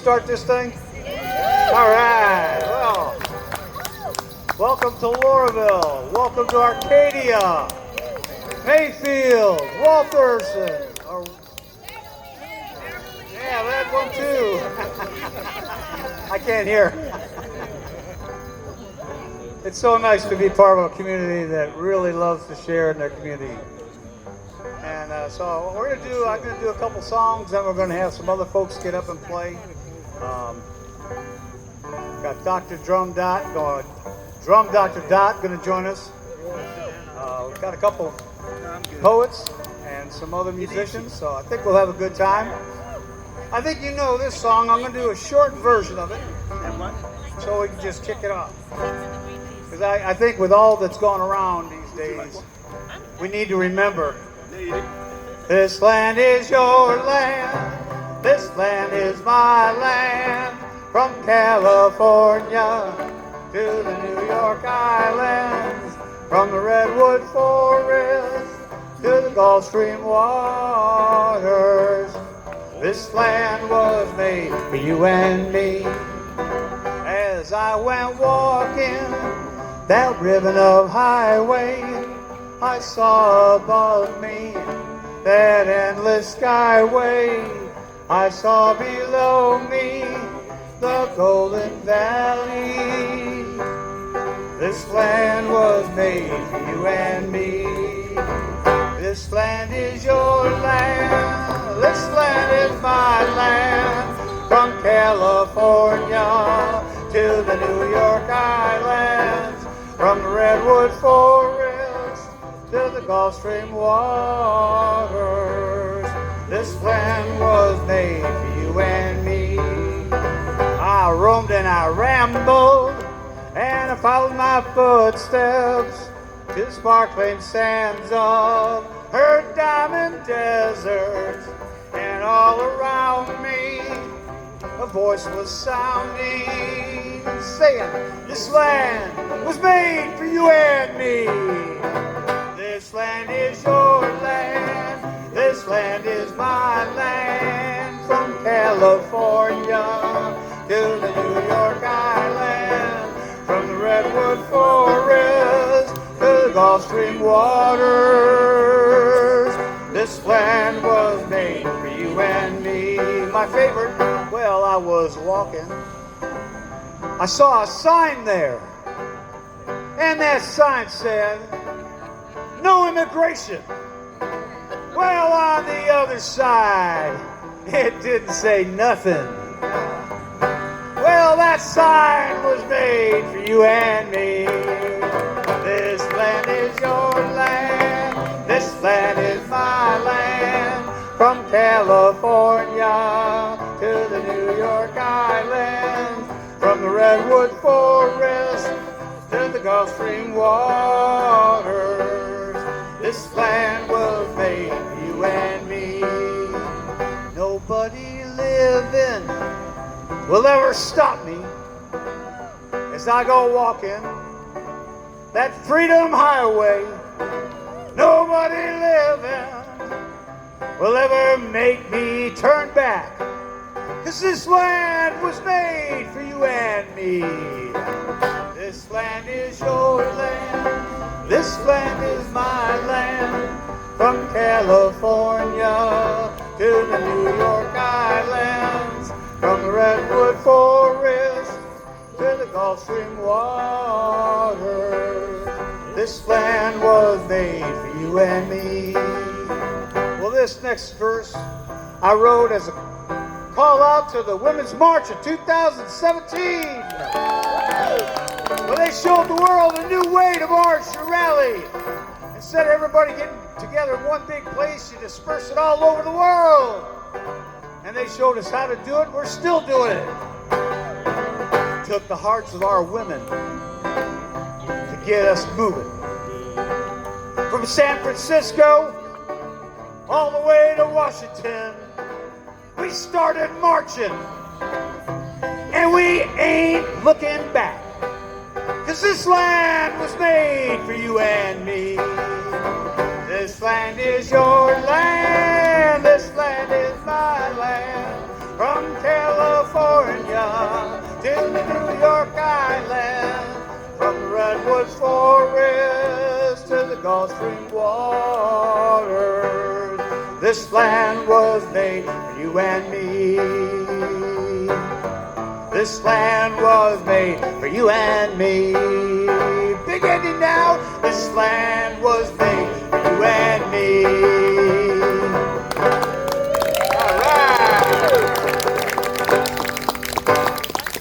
start this thing? All right. Well, welcome to Lauraville. Welcome to Arcadia, Mayfield, Waltherson. Yeah, that one too. I can't hear. It's so nice to be part of a community that really loves to share in their community. And so what I'm going to do a couple songs, then we're going to have some other folks get up and play. Got Dr. Drum Dr. Dot going to join us. We've got a couple poets and some other musicians, so I think we'll have a good time. I think you know this song. I'm going to do a short version of it, so we can just kick it off. Because I think with all that's going around these days, we need to remember, this land is your land, this land is my land, from California to the New York Islands, from the Redwood Forest to the Gulf Stream waters. This land was made for you and me. As I went walking that ribbon of highway, I saw above me that endless skyway. I saw below me the Golden Valley. This land was made for you and me. This land is your land, this land is my land, from California to the New York Islands, from the Redwood Forest to the Gulf Stream waters. This land was made for you and me. I roamed and I rambled, and I followed my footsteps to the sparkling sands of her diamond deserts. And all around me a voice was sounding, saying, this land was made for you and me. This land is your land, this land is my land, from California to the New York Island, from the Redwood Forest to the Gulf Stream waters. This land was made for you and me. My favorite, well, I was walking, I saw a sign there, and that sign said, no immigration. Well, on the other side, it didn't say nothing. Well, that sign was made for you and me. This land is your land, this land is my land, from California to the New York Islands, from the Redwood Forest to the Gulf Stream waters. This land was made for you and me. Nobody living will ever stop me as I go walking that freedom highway. Nobody living will ever make me turn back, 'cause this land was made for you and me. This land is your land, this land is my land, from California to the New York Islands, from the Redwood Forest to the Gulf Stream waters. This land was made for you and me. Well, this next verse I wrote as a call out to the Women's March of 2017. Well, they showed the world a new way to march, to rally. Instead of everybody getting together in one big place, you disperse it all over the world. And they showed us how to do it. We're still doing it. Took the hearts of our women to get us moving. From San Francisco all the way to Washington, we started marching, and we ain't looking back, 'cause this land was made for you and me. This land is your land, this land is my land, from California wellspring waters. This land was made for you and me. This land was made for you and me. Big ending now. This land was made for you and me. All right.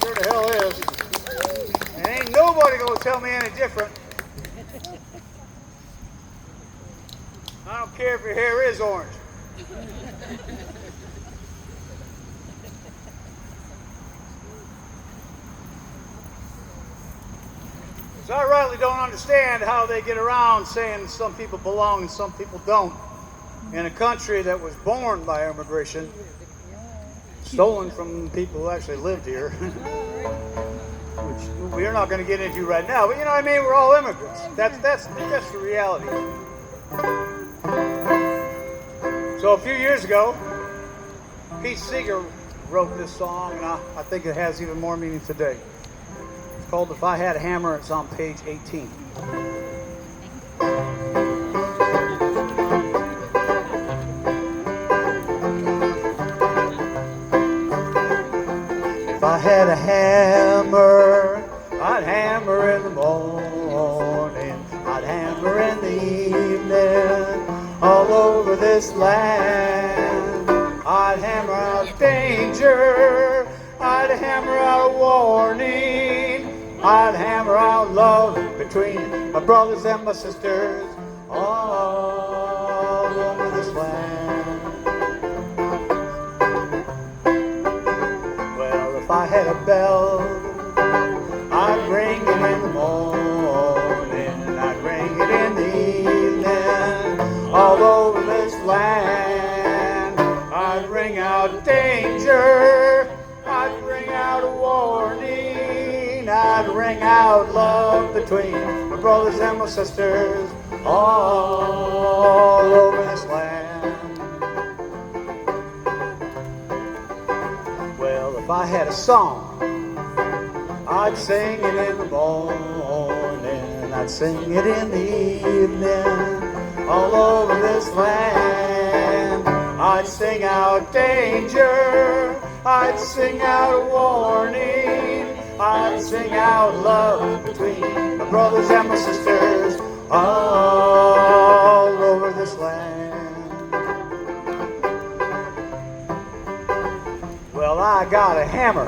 Sure the hell is. And ain't nobody gonna tell me any different. I don't care if your hair is orange. So I rightly don't understand how they get around saying some people belong and some people don't in a country that was born by immigration, stolen from people who actually lived here, which we're not going to get into right now. But you know what I mean? We're all immigrants. That's the reality. So a few years ago, Pete Seeger wrote this song, and I think it has even more meaning today. It's called If I Had a Hammer. It's on page 18. If I had a hammer, I'd hammer in the morning, I'd hammer in the evening, all over this land. I'd hammer out danger, I'd hammer out a warning, I'd hammer out love between my brothers and my sisters all over this land. Well, if I had a bell, I'd ring it in the morning, I'd ring it in the evening, all over this land. I'd ring out danger, I'd ring out a warning, I'd ring out love between my brothers and my sisters all over this land. Well, if I had a song, I'd sing it in the morning, I'd sing it in the evening, all over this land. I'd sing out danger, I'd sing out a warning, I'd sing out love between my brothers and my sisters all over this land. Well, I got a hammer,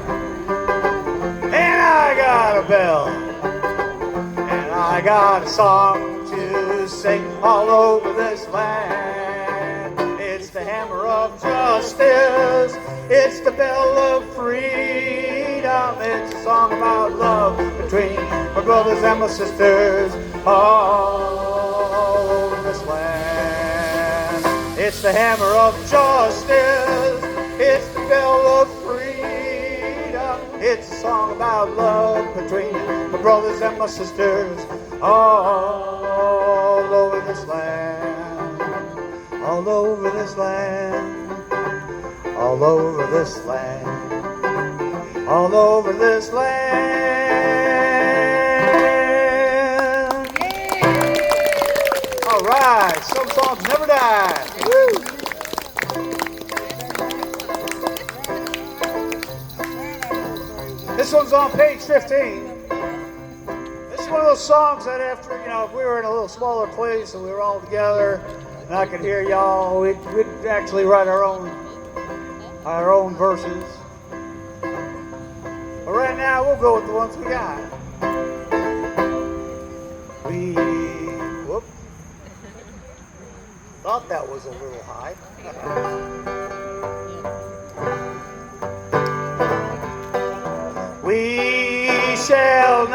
and I got a bell, and I got a song to sing all over this land. It's the hammer of justice, it's the bell of freedom, it's a song about love between my brothers and my sisters all over this land. It's the hammer of justice, it's the bell of freedom, it's a song about love between my brothers and my sisters all over this land, all over this land, all over this land, all over this land. All right, some songs never die. Woo. This one's on page 15. This is one of those songs that after, if we were in a little smaller place and we were all together and I could hear y'all, we'd actually write our own verses. But right now, we'll go with the ones we got. Thought that was a little high. We shall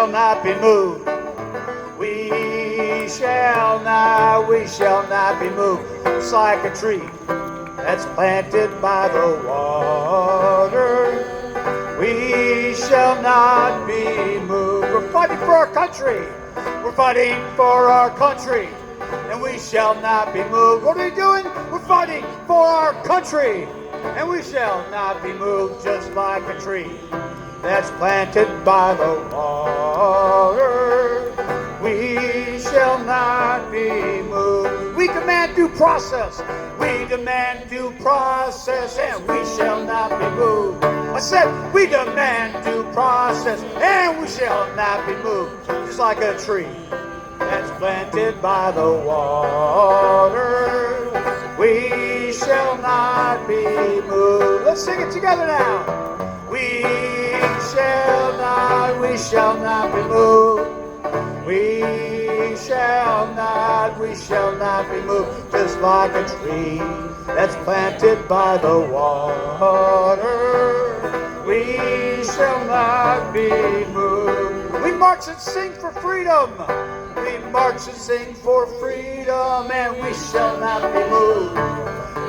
not be moved. We shall not be moved. It's like a tree that's planted by the water. We shall not be moved. We're fighting for our country. We're fighting for our country. And we shall not be moved. What are we doing? We're fighting for our country. And we shall not be moved, just like a tree that's planted by the water. We shall not be moved. We demand due process. We demand due process, and we shall not be moved. I said, we demand due process, and we shall not be moved. Just like a tree that's planted by the water, we shall not be moved. Let's sing it together now. We shall not be moved. We shall not be moved. Just like a tree that's planted by the water, we shall not be moved. We march and sing for freedom. We march and sing for freedom, and we shall not be moved.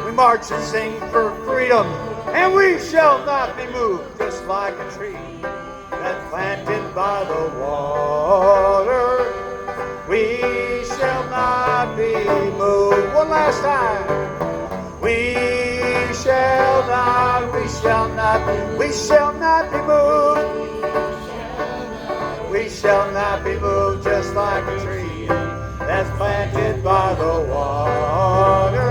We march and sing for freedom, and we shall not be moved. Just like a tree that's planted by the water, we shall not be moved. One last time. We shall not be moved. We shall not be moved, just like a tree that's planted by the water.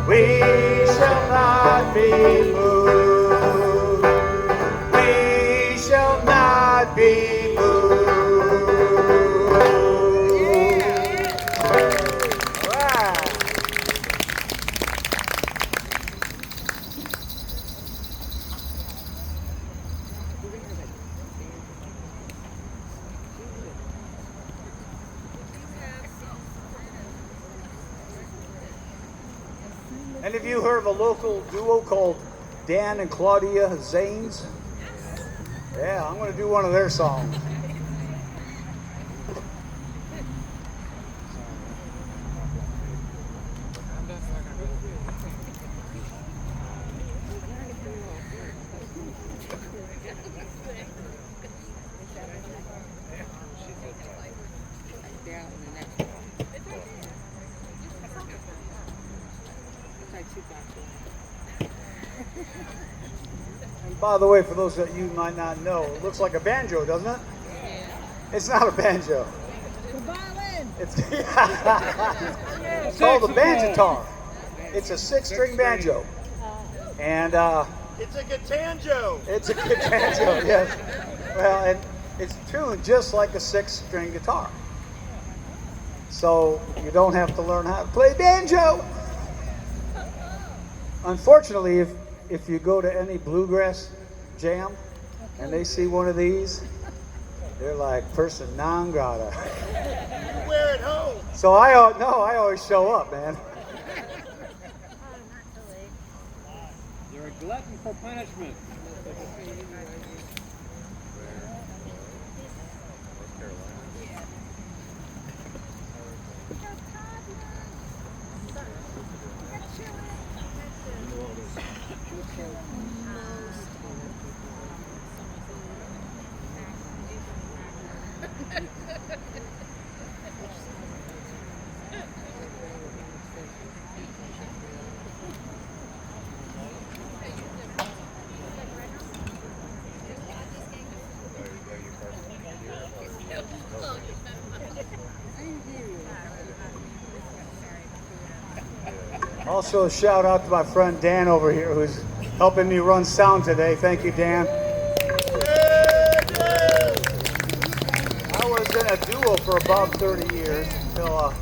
We shall not be moved. We shall not be moved. All right. Any of you heard of a local duo called Dan and Claudia Zanes? Yeah, I'm going to do one of their songs. And by the way, for those that you might not know, it looks like a banjo, doesn't it? Yeah. It's not a banjo. The violin. It's called a banjo-tar. It's a 6-string banjo. And it's a guitanjo. It's a guitanjo, yes. Well, and it's tuned just like a 6-string guitar. So you don't have to learn how to play banjo. Unfortunately, if you go to any bluegrass jam and they see one of these, they're like person non grata. You wear it home. So I always show up, man. You're a glutton for punishment. Also, a shout out to my friend Dan over here, who's helping me run sound today. Thank you, Dan. I was in a duo for about 30 years until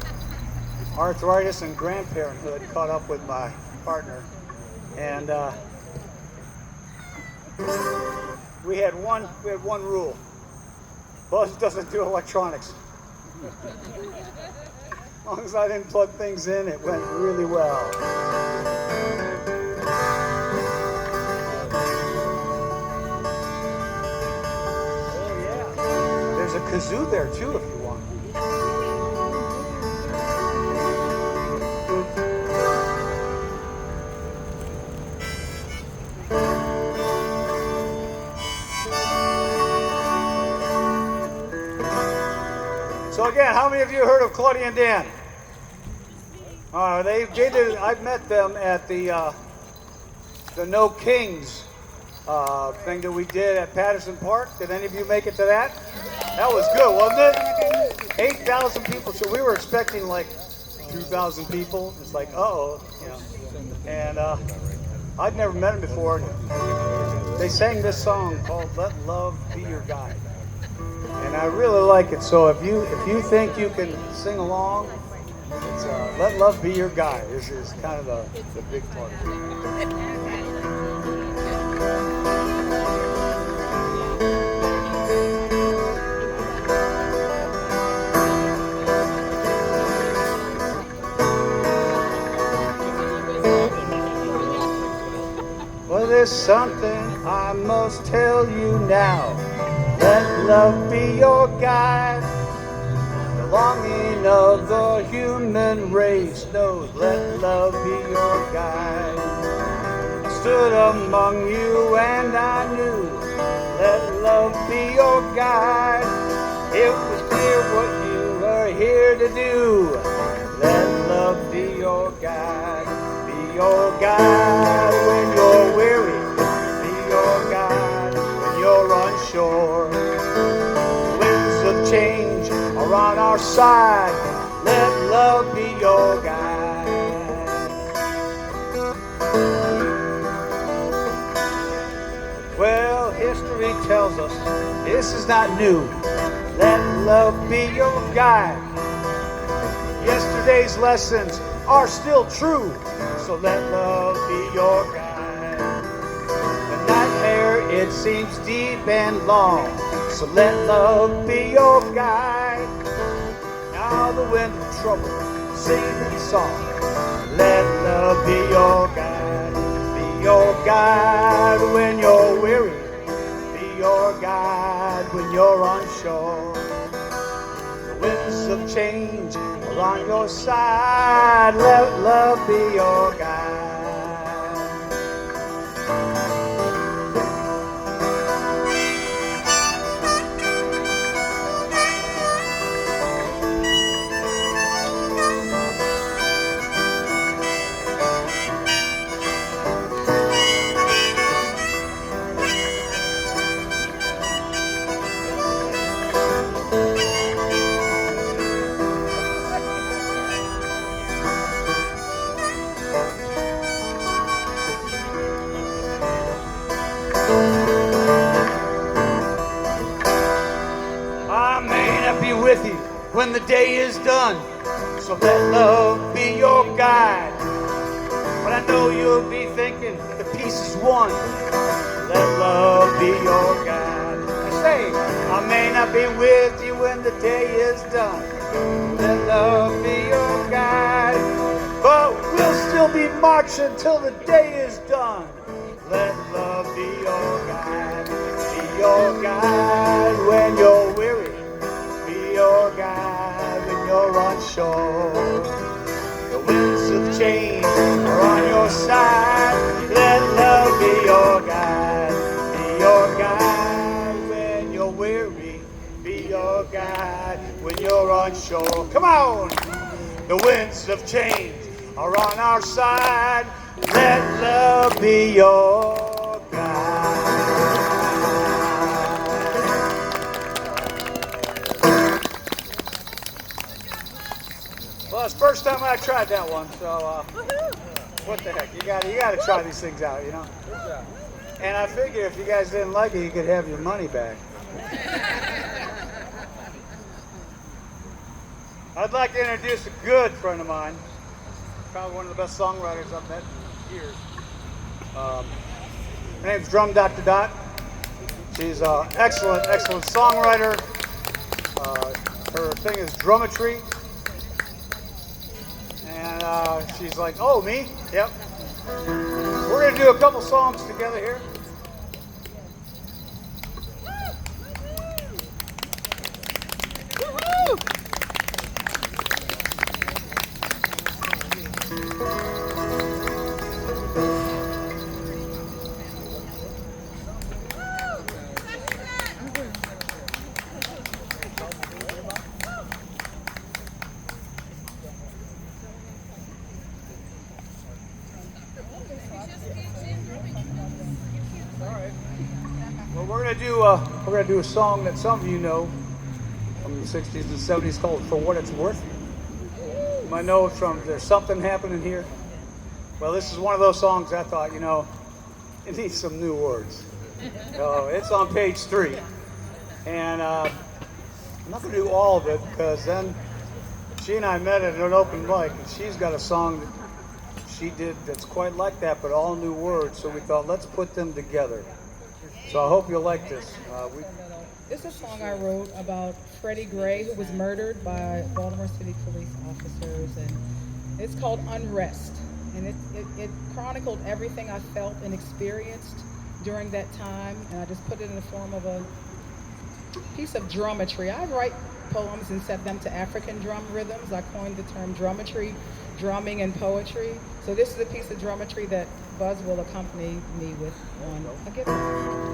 arthritis and grandparenthood caught up with my partner, and we had one rule: Buzz doesn't do electronics. As long as I didn't plug things in, it went really well. Oh yeah, there's a kazoo there too if you want. So again, how many of you heard of Claudia and Dan? They did. I met them at the No Kings thing that we did at Patterson Park. Did any of you make it to that? That was good, wasn't it? 8,000 people. So we were expecting like 2,000 people. It's like, uh-oh, you know. And I'd never met him before. They sang this song called "Let Love Be Your Guide," and I really like it. So if you think you can sing along, it's "Let Love Be Your Guide." This is kind of the big part of it. Well, there's something I must tell you now. Let love be your guide. The longing of the human race knows let love be your guide. I stood among you and I knew let love be your guide. It was clear what you were here to do. Let love be your guide. Be your guide when you're weary. Be your guide when you're unsure. Winds of change are on our side. Let love be your guide. Well, history tells us this is not new. Let love be your guide. Yesterday's lessons are still true, so let love be your guide. The nightmare, it seems deep and long, so let love be your guide. Now the wind of trouble, sing the song. Let love be your guide. Be your guide when you're weary. Be your guide when you're unsure. The winds of change are on your side. Let love be your guide. I may not be with you when the day is done, so let love be your guide. But I know you'll be thinking the peace is won. Let love be your guide. I say, I may not be with you when the day is done. Let love be your guide. But we'll still be marching till the day is done. Let love be your guide. Be your guide when you're weary. Be your guide when you're unsure. The winds of change are on your side. Let love be your guide. Be your guide when you're weary. Be your guide when you're unsure. Come on! The winds of change are on our side. Let love be your guide. Well, it's the first time I tried that one, so what the heck? You gotta try these things out, you know? And I figure if you guys didn't like it, you could have your money back. I'd like to introduce a good friend of mine, probably one of the best songwriters I've met in years. Her name's Drum Dr. Dot. She's an excellent songwriter. Her thing is drumetry. And she's like, oh, me? Yep. We're going to do a couple songs together here. Well, we're gonna do a song that some of you know. from the 60s and 70s called For What It's Worth. You might know it from There's Something Happening Here. Well, this is one of those songs I thought, you know, it needs some new words. So it's on page 3. And I'm not going to do all of it because then she and I met at an open mic, and she's got a song that she did that's quite like that, but all new words. So we thought, let's put them together. So I hope you'll like this. This is a song I wrote about Freddie Gray, who was murdered by Baltimore City police officers, and it's called Unrest. And it chronicled everything I felt and experienced during that time, and I just put it in the form of a piece of drummetry. I write poems and set them to African drum rhythms. I coined the term drummetry, drumming and poetry. So this is a piece of drummetry that Buzz will accompany me with on a guitar.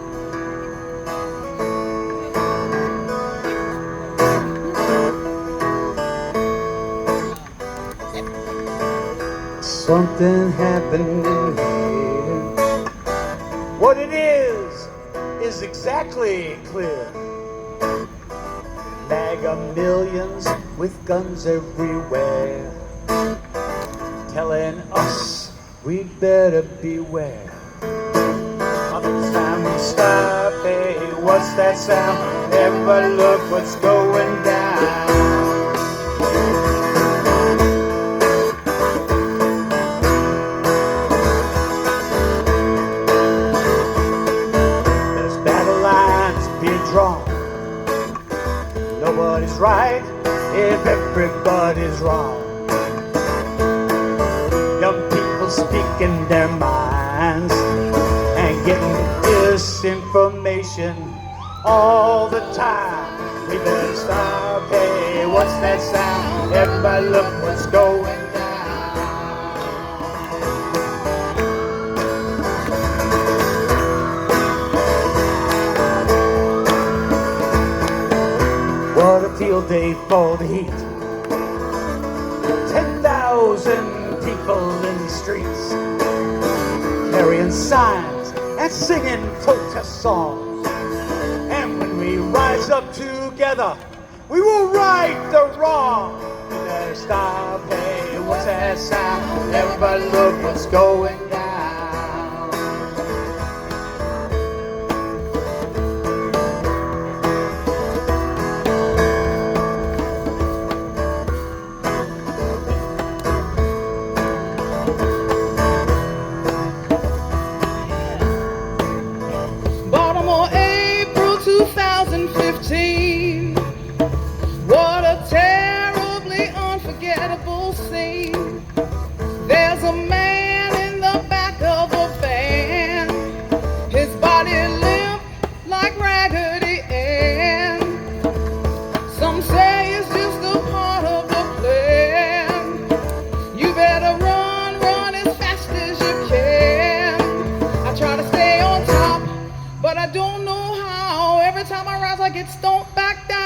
Something happened in here. What it is exactly clear. Mega millions with guns everywhere, telling us we better beware. It's time we stop, hey, what's that sound? Everybody look what's going down. Nobody's right if everybody's wrong. Young people speaking their minds and getting disinformation all the time. We better stop, hey, what's that sound? Everybody look what's going down. What a field day for the heat. 10,000 people in the streets, carrying signs and singing protest songs. And when we rise up together, we will right the wrong. We better stop, hey, what's that sound? Everybody look what's going down. Baltimore, April 2015. What a terribly unforgettable scene. There's a man in the back of a van, his body limp like Raggedy Ann. Some say it's just a part of the plan. You better run, run as fast as you can. I try to stay on top, but I don't know how. Every time I rise, I get stomped back down.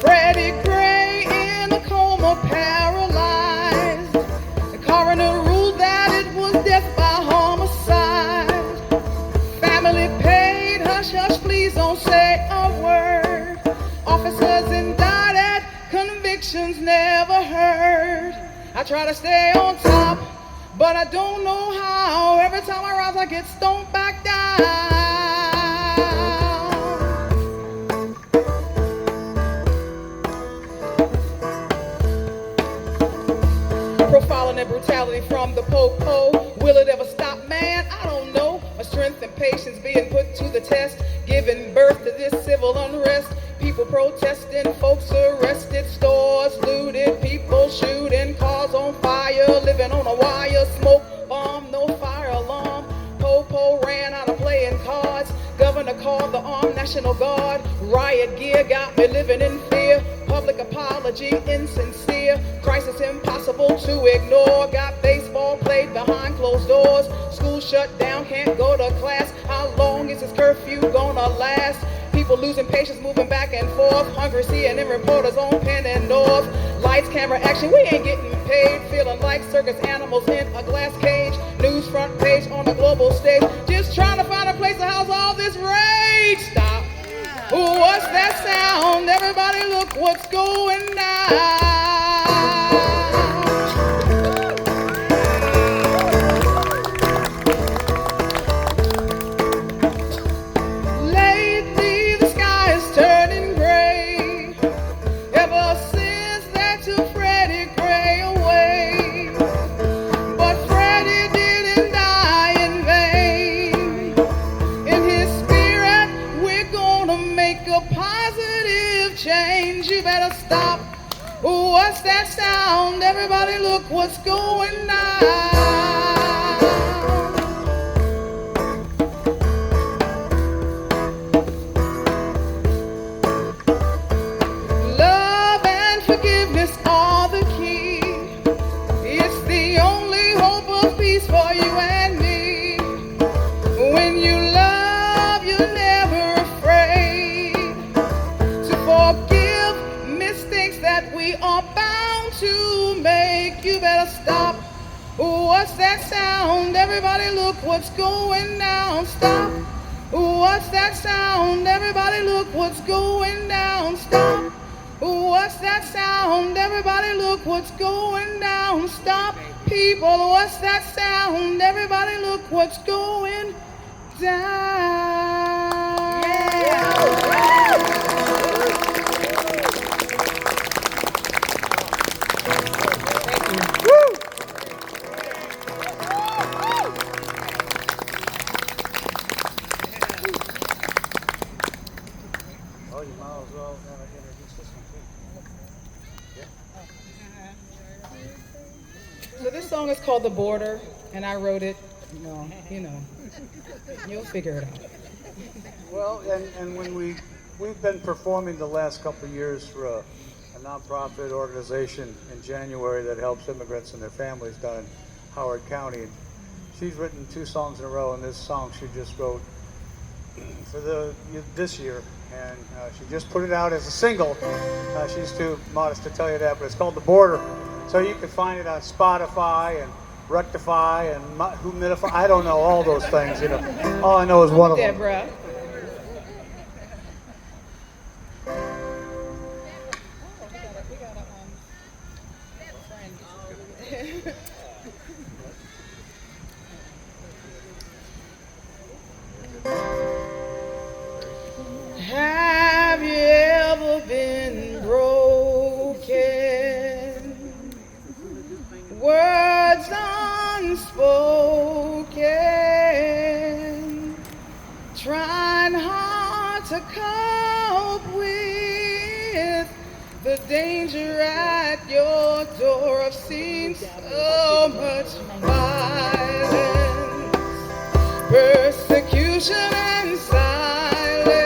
Freddie Gray in a coma, paralyzed. The coroner ruled that it was death by homicide. Family paid, hush, hush, please don't say a word. Officers indicted, convictions never heard. I try to stay on top, but I don't know how. Every time I rise, I get stomped back down. Profiling and brutality from the po-po. Will it ever stop, man? I don't know. My strength and patience being put to the test, giving birth to this civil unrest. People protesting, folks arrested, stores looted, people shooting, cars on fire, living on a wire, smoke bomb, no fire alarm. Po-po ran out of playing cards. Governor called the armed National Guard. Riot gear got me living in fear. Public apology insincere. Crisis impossible to ignore. Got baseball played behind closed doors. School shut down, can't go to class. How long is this curfew gonna last? People losing patience, moving back and forth. Hungry CNN reporters on Penn and North. Lights, camera, action, we ain't getting paid. Feeling like circus animals in a glass cage. News front page on a global stage. Just trying to find a place to house all this rage. Stop. Ooh, what's that sound? Everybody look what's going down. Lately the sky is turning gray. Ever since that took Freddie Gray away. But Freddie didn't die in vain. In his spirit we're gonna make a positive change. You better stop. Ooh, what's that sound? Everybody look what's going on. Love and forgiveness are the key. It's the only hope of peace for you and me. When you love, you're never afraid to forgive mistakes that we are bound to make. You better stop. Ooh, what's that sound? Everybody look what's going down. Stop. Ooh, what's that sound? Everybody look what's going down. Stop. Ooh, what's that sound? Everybody look what's going down. Stop. People, what's that sound? Everybody look what's going down. Oh, you might as well introduce this one too. So this song is called The Border, and I wrote it, you'll figure it out. Well, and when we've been performing the last couple of years for a nonprofit organization in January that helps immigrants and their families down in Howard County. And she's written 2 songs in a row, and this song she just wrote for this year, and she just put it out as a single. She's too modest to tell you that, but it's called The Border. So you can find it on Spotify and Rectify and Humidify. I don't know all those things, All I know is one of them. Deborah. Have you ever been broken? Words unspoken, trying hard to cope with the danger at your door. I've seen so much violence, persecution and silence.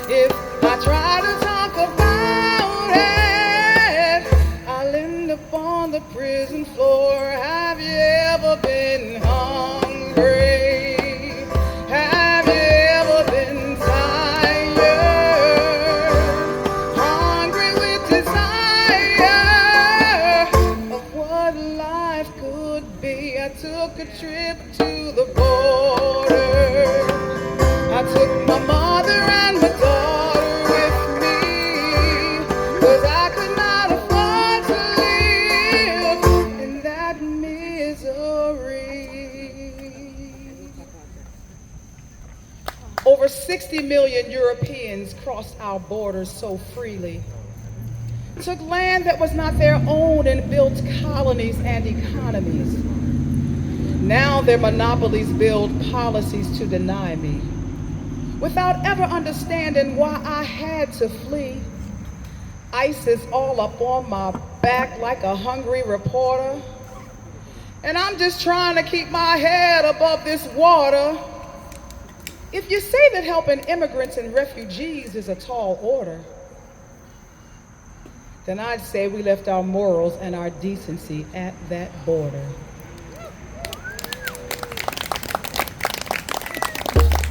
If I try to talk about it, I'll end up on the prison floor. Have you ever been hungry? Have you ever been tired? Hungry with desire of what life could be. I took a trip to the border. I took my mother and my daughter with me, 'cause I could not afford to live in that misery. Over 60 million Europeans crossed our borders so freely, took land that was not their own and built colonies and economies. Now their monopolies build policies to deny me, without ever understanding why I had to flee. ICE is all up on my back like a hungry reporter, and I'm just trying to keep my head above this water. If you say that helping immigrants and refugees is a tall order, then I'd say we left our morals and our decency at that border.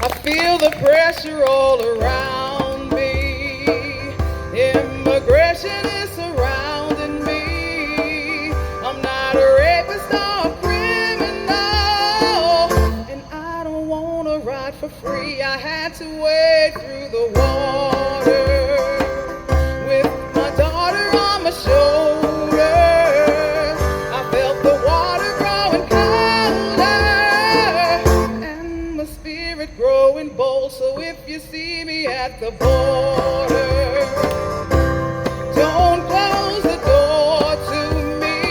I feel the pressure all around me. Immigration is surrounding my shoulders. I felt the water growing colder and my spirit growing bold. So if you see me at the border, don't close the door to me.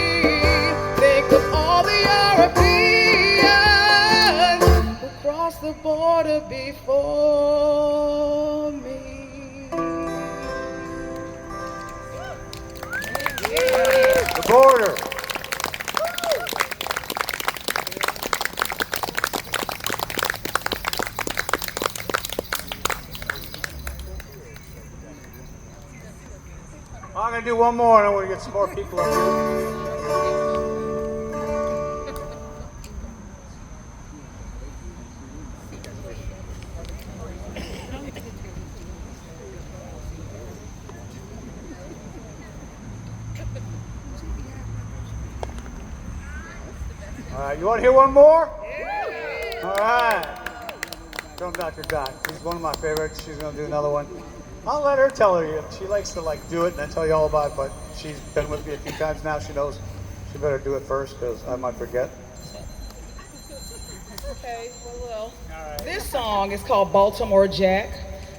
Think of all the Europeans who crossed the border before me. The border. I'm going to do one more and I want to get some more people up here. All right, you want to hear one more? Yeah. All right. From Dr. Dot. She's one of my favorites. She's going to do another one. I'll let her tell her. She likes to do it and then tell you all about it, but she's been with me a few times now. She knows she better do it first because I might forget. Okay, well, this song is called Baltimore Jack.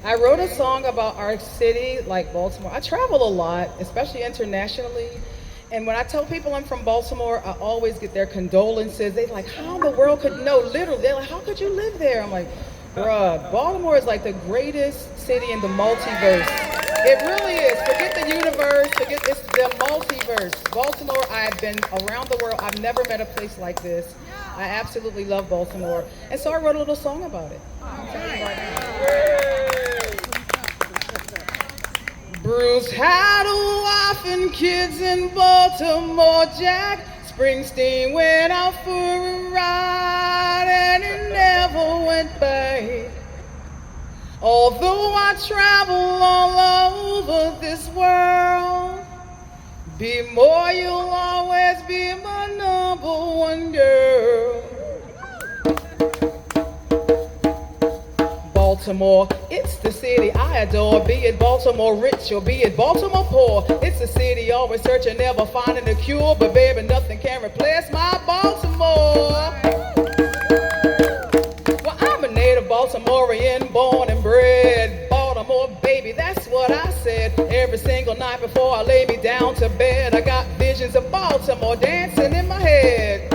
I wrote a song about our city, like Baltimore. I travel a lot, especially internationally. And when I tell people I'm from Baltimore, I always get their condolences. They're like, how in the world could, no, literally, they're like, how could you live there? I'm like, bruh, Baltimore is like the greatest city in the multiverse. It really is. Forget the universe, forget it's the multiverse. Baltimore, I've been around the world. I've never met a place like this. I absolutely love Baltimore. And so I wrote a little song about it. Bruce had a wife and kids in Baltimore, Jack. Springsteen went out for a ride and he never went back. Although I travel all over this world, be more, you'll always be my number one girl. Baltimore, it's the city I adore. Be it Baltimore rich or be it Baltimore poor, it's a city always searching, never finding a cure. But baby, nothing can replace my Baltimore. Well, I'm a native Baltimorean, born and bred. Baltimore, baby, that's what I said. Every single night before I lay me down to bed, I got visions of Baltimore dancing in my head.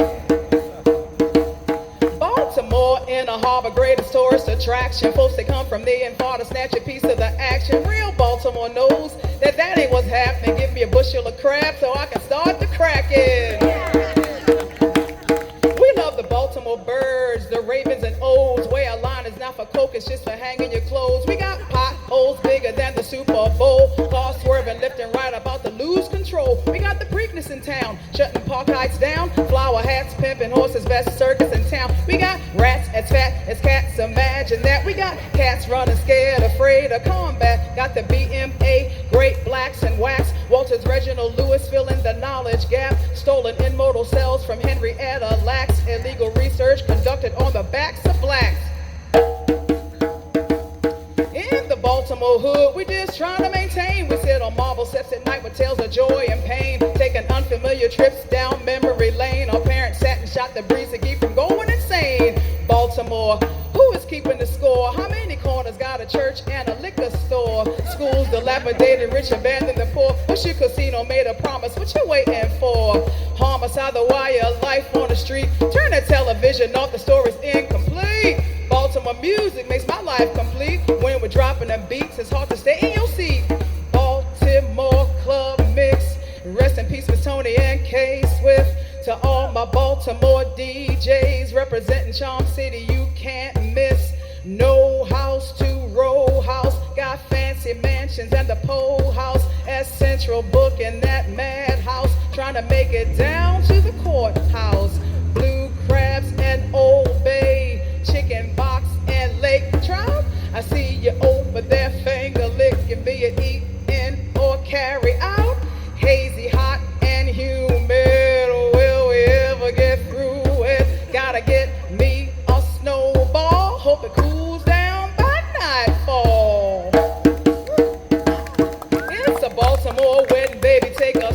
Baltimore in a harbor, greatest tourist attraction. Folks that come from near and far to snatch a piece of the action. Real Baltimore knows that that ain't what's happening. Give me a bushel of crab so I can start the cracking. We love the Baltimore birds, the ravens and O's. Where our line is not for coke, it's just for hanging your clothes. We got potholes bigger than the Super Bowl. Cars swerving left and right, about to lose control. We got the Preakness in town, shutting park heights down. Flower hats, pimping horses, best circus in town. We got rats as fat as cats, imagine that. We got cats running scared, afraid of combat. Got the BMA, great blacks and wax. Walter's Reginald Lewis filling the knowledge gap. Stolen immortal cells from Henrietta Lacks. Illegal research conducted on the backs of blacks. In the Baltimore hood, we just trying to maintain. We sit on marble sets at night with tales of joy and pain. Taking unfamiliar trips down memory lane. Our parents sat and shot the breeze to keep from going insane. Baltimore, who is keeping the score? How many corners got a church and a liquor store? Schools dilapidated, rich abandoned the poor. Wish your casino made a promise, what you waiting for? Homicide, the wire, life on the street. Turn the television off, the story's incomplete. Baltimore music makes my life complete. When we're dropping them beats, it's hard to stay in your seat. Baltimore Club Mix. Rest in peace, Miss Tony and K Swift. To all my Baltimore DJs representing Charm City, you can't miss. No house to row house. Got fancy mansions and the pole house. At Central booking that madhouse. Trying to make it down to the courthouse. Blue crabs and Old Bay. Chicken box and lake trout. I see you over there finger licking, be it eat in or carry out. Hazy, hot and humid, will we ever get through it? Gotta get me a snowball, hope it cools down by nightfall. It's a Baltimore wedding, baby, take a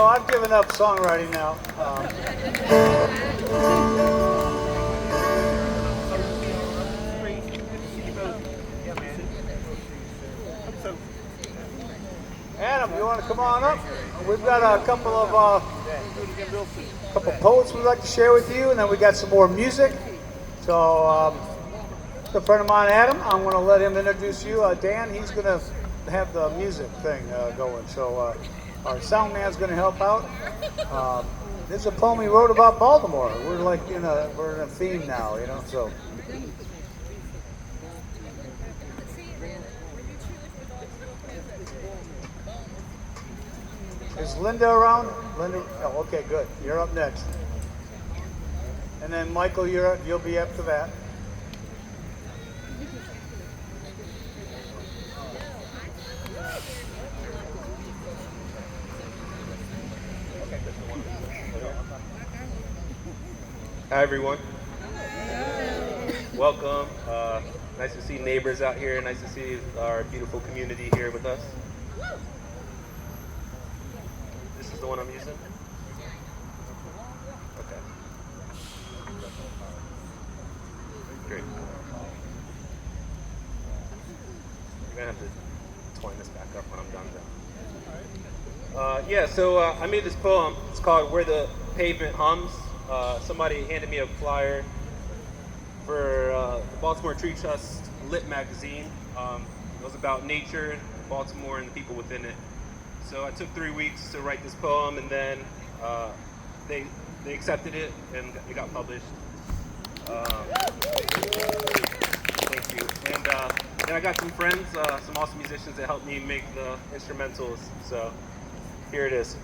So I've given up songwriting now. Adam, you want to come on up? We've got a couple poets we'd like to share with you, and then we got some more music. So, a friend of mine, Adam, I'm going to let him introduce you. Dan, he's going to have the music thing going. So, our sound man's going to help out. This is a poem he wrote about Baltimore. We're like we're in a theme now, you know. So. Is Linda around? Linda? Oh, okay, good. You're up next. And then Michael, you'll be after that. Hi everyone. Welcome. Nice to see neighbors out here. Nice to see our beautiful community here with us. This is the one I'm using? Okay. Great. You're gonna have to twine this back up when I'm done though. So I made this poem. It's called Where the Pavement Hums. Somebody handed me a flyer for the Baltimore Tree Trust Lit magazine. It was about nature, Baltimore, and the people within it. So I took 3 weeks to write this poem, and then they accepted it, and it got published. Thank you. And then I got some friends, some awesome musicians that helped me make the instrumentals. So here it is.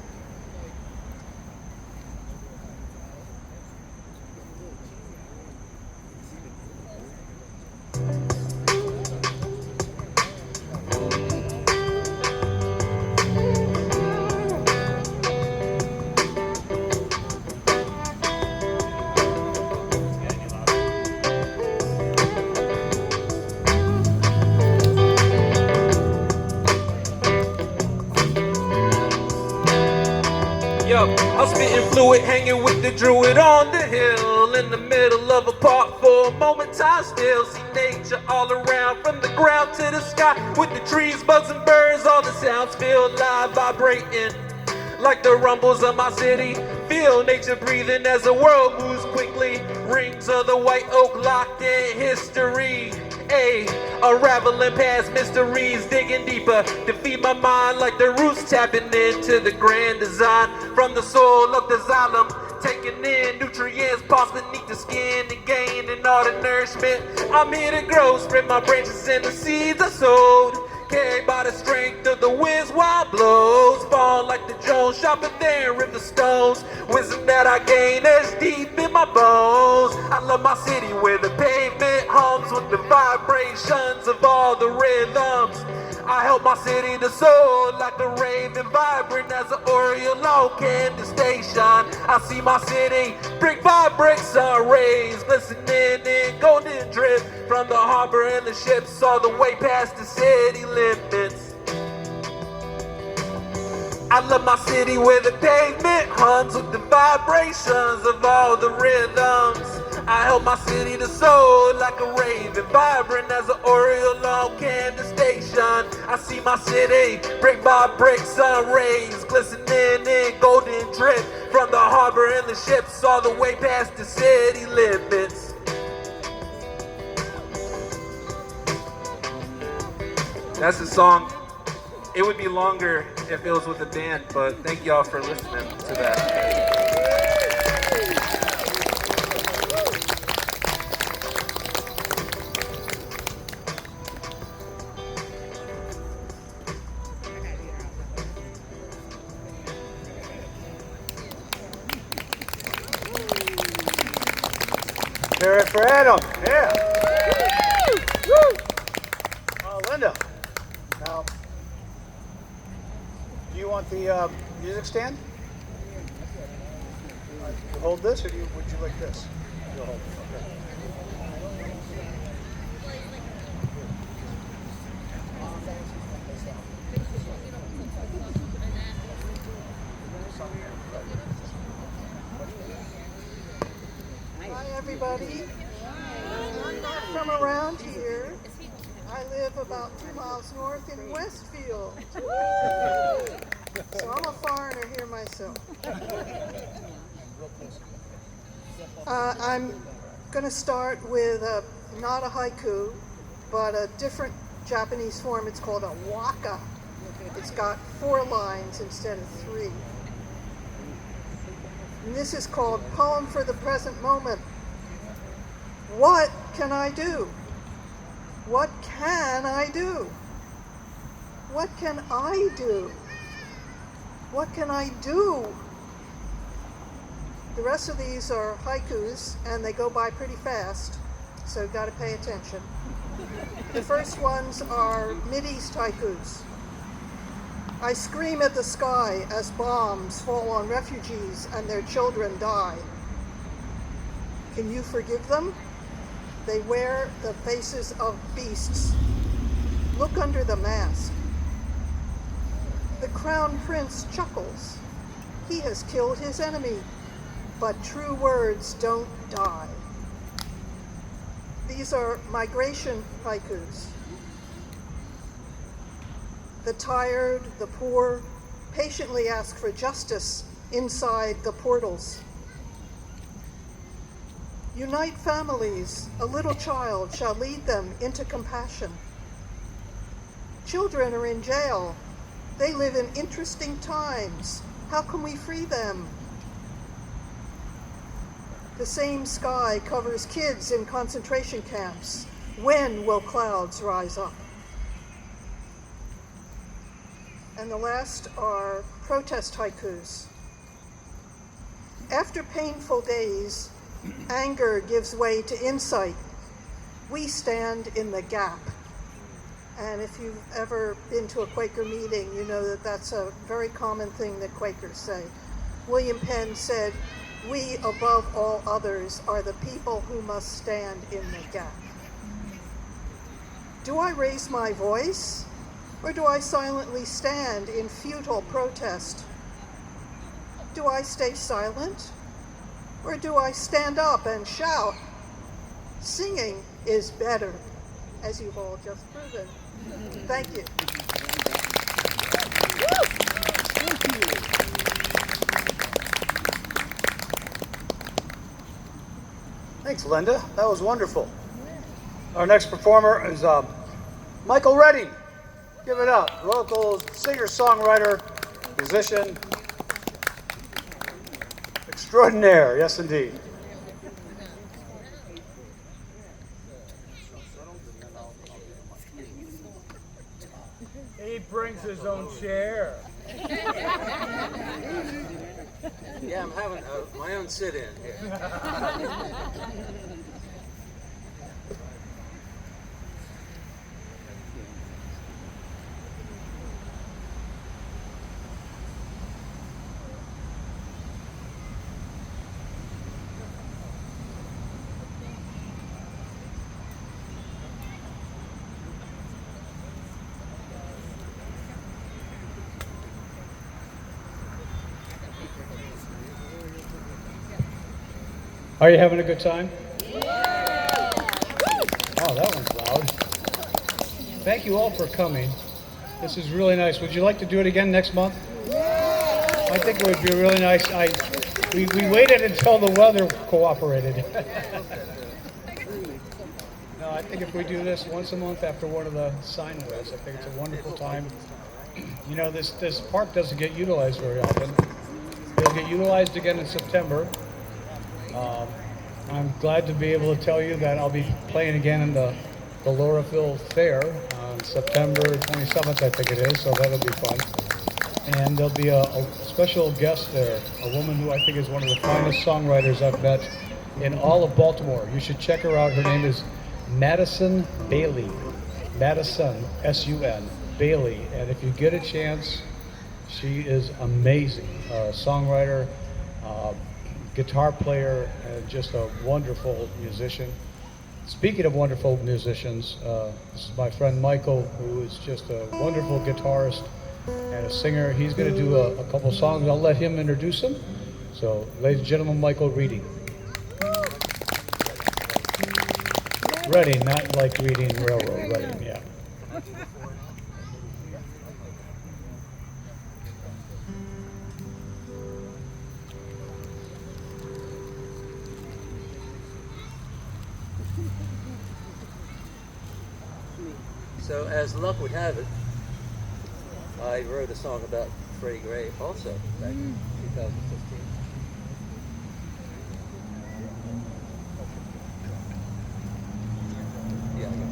I'm spitting fluid, hanging with the druid on the hill, in the middle of a park for a moment. Time still see nature all around, from the ground to the sky, with the trees, bugs and birds. All the sounds feel alive, vibrating like the rumbles of my city. Feel nature breathing as the world moves quickly. Rings of the white oak locked in history. Unraveling past mysteries, digging deeper to feed my mind like the roots tapping into the grand design. From the soul of the xylem, taking in nutrients, pulse beneath the skin and gaining all the nourishment. I'm here to grow, spread my branches and the seeds I sowed. Carried by the strength of the wind's wild blows, fall like the Jones, sharper than river stones. Wisdom that I gain is deep in my bones. I love my city where the pavement hums with the vibrations of all the rhythms. I help my city to soar like a raven, vibrant as an Oriole on Camden Station. I see my city brick by brick, sun rays glistening in golden drip from the harbor and the ships all the way past the city limits. I love my city where the pavement hums with the vibrations of all the rhythms. I help my city to soar like a raven, vibrant as an Oriole on Camden Station. I see my city brick by brick, sun rays glistening in golden drip from the harbor and the ships all the way past the city limits. That's the song. It would be longer if it was with a band, but thank y'all for listening to that. Hear it for Adam. Yeah. Linda. Now, do you want the music stand? You hold this, or would you like this? You'll hold it. Okay. everybody. I'm not from around here. I live about 2 miles north in Westfield. So I'm a foreigner here myself. I'm going to start with not a haiku, but a different Japanese form. It's called a waka. It's got 4 lines instead of 3. And this is called Poem for the Present Moment. What can I do? What can I do? What can I do? What can I do? The rest of these are haikus, and they go by pretty fast, so you've got to pay attention. The first ones are Mideast haikus. I scream at the sky as bombs fall on refugees and their children die. Can you forgive them? They wear the faces of beasts. Look under the mask. The crown prince chuckles. He has killed his enemy, but true words don't die. These are migration haikus. The tired, the poor, patiently ask for justice inside the portals. Unite families, a little child shall lead them into compassion. Children are in jail. They live in interesting times. How can we free them? The same sky covers kids in concentration camps. When will clouds rise up? And the last are protest haikus. After painful days, anger gives way to insight. We stand in the gap. And if you've ever been to a Quaker meeting, you know that that's a very common thing that Quakers say. William Penn said, "We, above all others, are the people who must stand in the gap." Do I raise my voice, or do I silently stand in futile protest? Do I stay silent, or do I stand up and shout? Singing is better, as you've all just proven. Thank you. Thanks, Linda. That was wonderful. Our next performer is Michael Redding. Give it up. Local singer-songwriter, musician, extraordinaire. Yes, indeed. He brings his own chair. Yeah, I'm having my own sit-in here. Are you having a good time? Yeah. Oh, that one's loud. Thank you all for coming. This is really nice. Would you like to do it again next month? Yeah. I think it would be really nice. We waited until the weather cooperated. No, I think if we do this once a month after one of the sign wins, I think it's a wonderful time. You know, this park doesn't get utilized very often. It'll get utilized again in September. I'm glad to be able to tell you that I'll be playing again in the Lauraville Fair on September 27th, I think it is, so that'll be fun. And there'll be a special guest there, a woman who I think is one of the finest songwriters I've met in all of Baltimore. You should check her out. Her name is Madison Bailey. Madison, S-U-N, Bailey. And if you get a chance, she is amazing. Songwriter, guitar player, and just a wonderful musician. Speaking of wonderful musicians, this is my friend Michael, who is just a wonderful guitarist and a singer. He's going to do a couple songs. I'll let him introduce them. So, ladies and gentlemen, Michael Reading. Reading, not like reading railroad, Reading, yeah. So as luck would have it, I wrote a song about Freddie Gray also back in 2015. Yeah, I got it.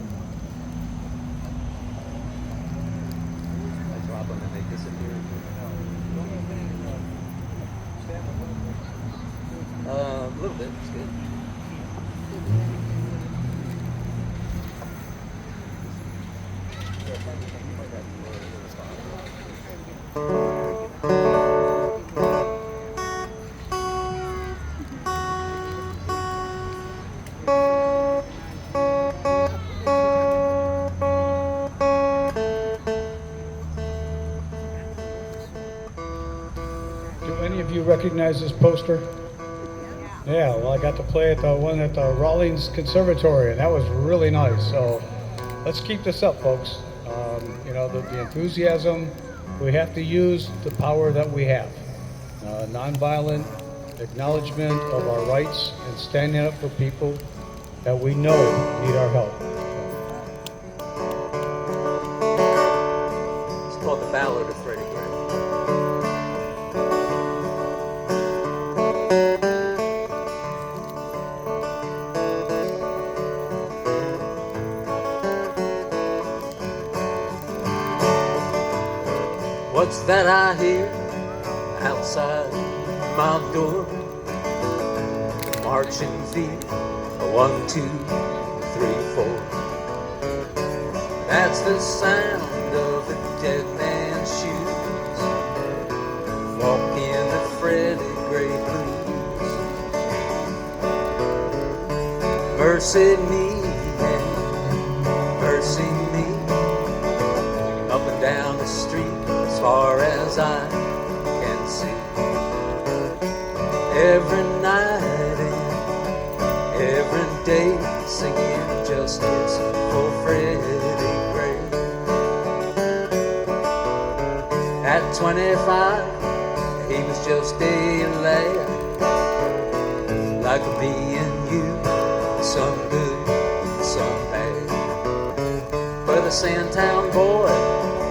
I drop them and they disappear. A little bit, it's good. Do any of you recognize this poster? Yeah, well, I got to play at the one at the Rawlings Conservatory, and that was really nice. So let's keep this up, folks. You know, the enthusiasm, we have to use the power that we have. Nonviolent acknowledgement of our rights and standing up for people that we know need our help. It's called The Ballad of Freddie Gray. What's that I hear outside my door? Marching feet, 1, 2, 3, 4. That's the sound of a dead man's shoes, walking the Freddie Gray blues. Mercy me and mercy me, up and down the street as far as I can see. Every night and every day, singing justice for Freddie Gray. At 25, he was just a lad, like me and you, some good, some bad. But a Sandtown boy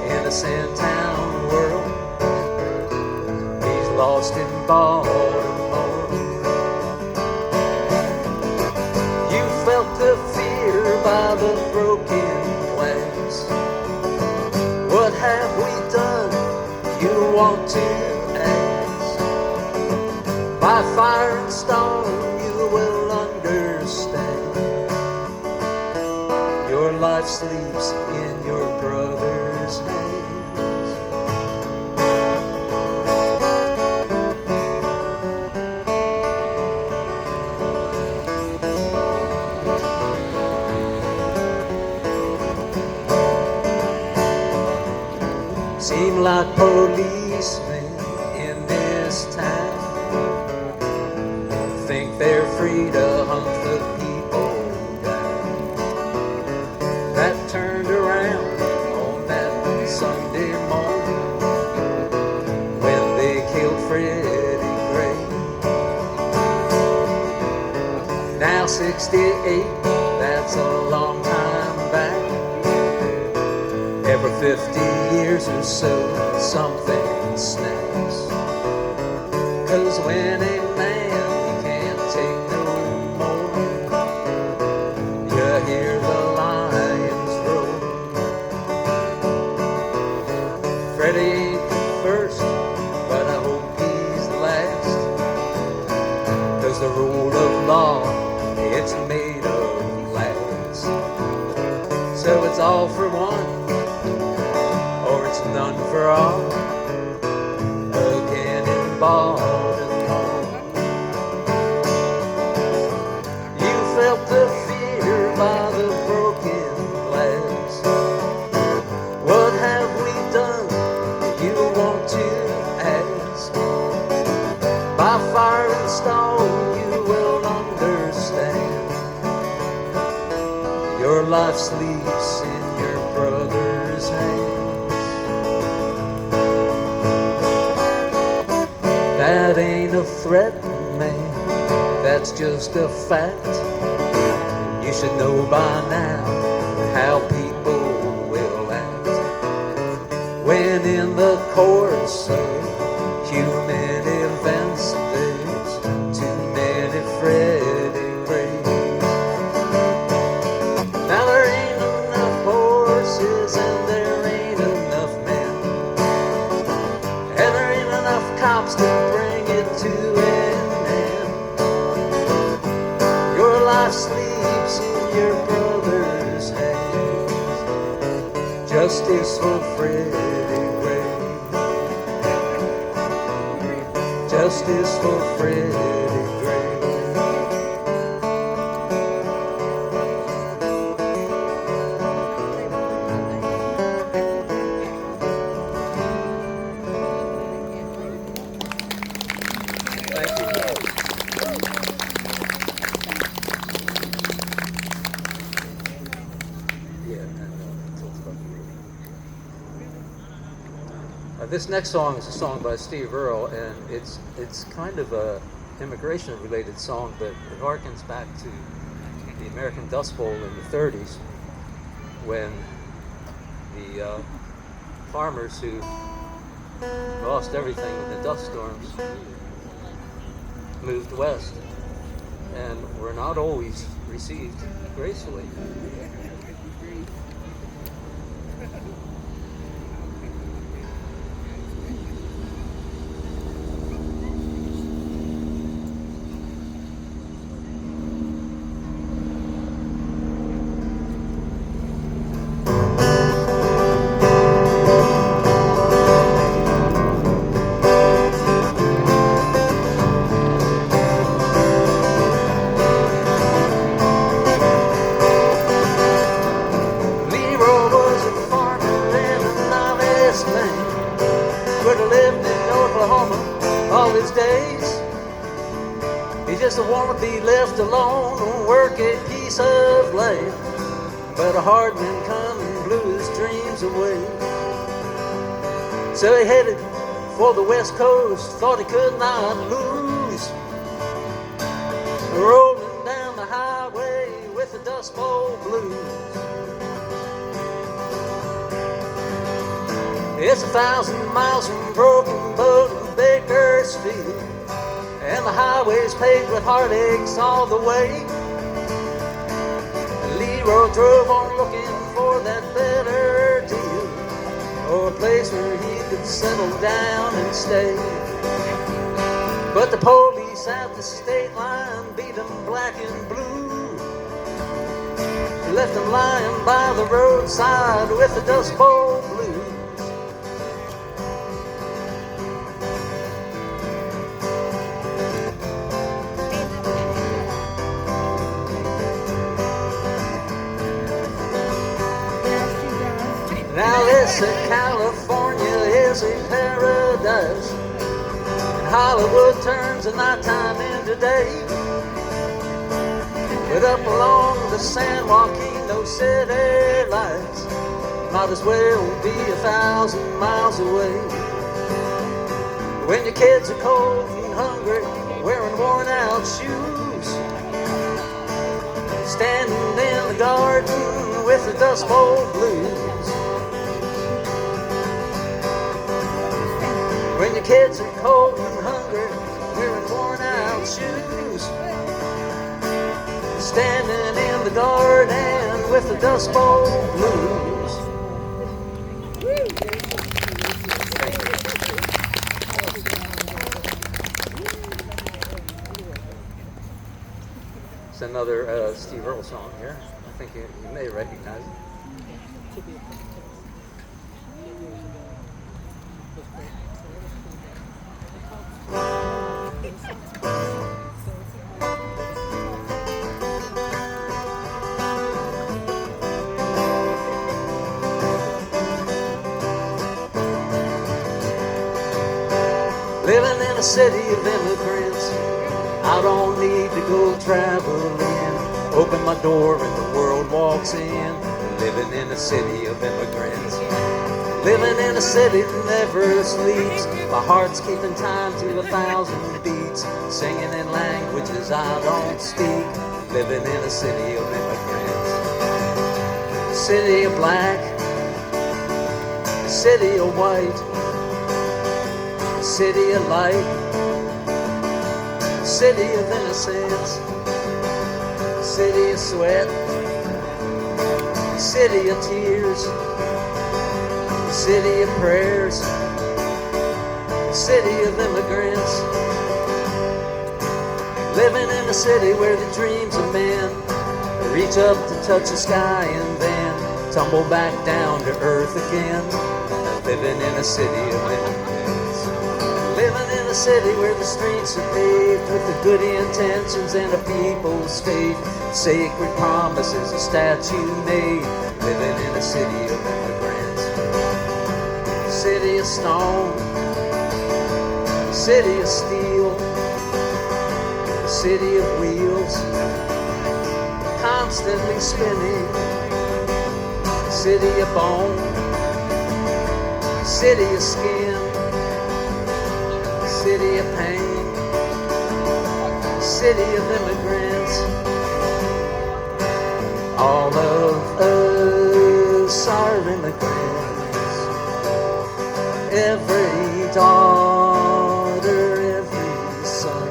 in a Sandtown world, he's lost in Baltimore. You felt the fear by the broken glass. What have we done, you want to ask? By fire and stone you will understand. Your life sleeps in your brother's hands. Seem like policemen in this town think they're free to hunt the people down. That turned around on that Sunday morning when they killed Freddie Gray. Now 68, that's a long time back. Every 50 years or so, something snaps. 'Cause when a man, he can't take no more, you hear the lions roar. Freddie ain't the first, but I hope he's the last. 'Cause the rule of law, it's made of glass. So it's all for one, or it's none for all, again in Baltimore. You felt the fear by the broken glass. What have we done, you want to ask? By fire and stone you will understand. sleeps in your brother's hands. That ain't a threat, man, that's just a fact. You should know by now how people will act when in the course of human events there's too many Freddy Grays. Now there ain't enough horses and there ain't enough men, and there ain't enough cops to bring it to an end. Your life sleeps in your brother's hands. Justice for Freddy Gray. Justice for Freddy Gray. This next song is a song by Steve Earle, and it's kind of a immigration-related song, but it harkens back to the American Dust Bowl in the 30s, when the farmers who lost everything in the dust storms moved west and were not always received gracefully. Want to be left alone and work a piece of land, but a hard wind come and blew his dreams away. So he headed for the west coast, thought he could not lose, rolling down the highway with the Dust Bowl blues. It's 1,000 miles from Broken Bow to Bakersfield, and the highway's paved with heartaches all the way. And Leroy drove on looking for that better deal, or a place where he could settle down and stay. But the police at the state line beat him black and blue, left him lying by the roadside with the Dust Bowl blues. Now listen, California is a paradise, and Hollywood turns the nighttime into day. But up along the San Joaquin, those city lights might as well be 1,000 miles away. When your kids are cold and hungry, wearing worn out shoes, standing in the garden with the Dust Bowl blues. When your kids are cold and hungry, wearing worn out shoes, standing in the garden with the Dust Bowl blues. It's another Steve Earle song here. I think you may recognize it. Living in a city of immigrants, I don't need to go traveling. Open my door and the world walks in. living in a city of immigrants. Living in a city that never sleeps. My heart's keeping time to 1,000 beats. Singing in languages I don't speak. Living in a city of immigrants. City of black. City of white. City of light. City of innocence. City of sweat. City of tears. City of prayers, city of immigrants. Living in a city where the dreams of men reach up to touch the sky and then tumble back down to earth again. Living in a city of immigrants. Living in a city where the streets are paved with the good intentions and a people's faith. Sacred promises a statue made. Living in a city of immigrants. City of stone, city of steel, city of wheels, constantly spinning, city of bone, city of skin, city of pain, city of immigrants. All of us are immigrants. Every daughter, every son,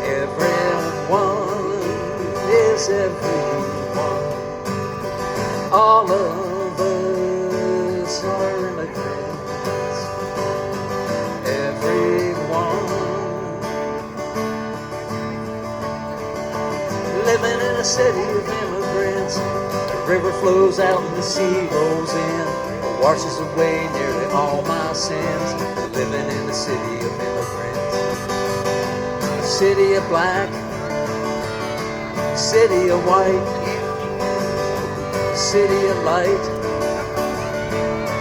everyone is everyone. All of us are immigrants. Everyone living in a city of immigrants. The river flows out and the sea rolls in. Washes away nearly all my sins. Living in a city of immigrants. City of black, city of white, city of light,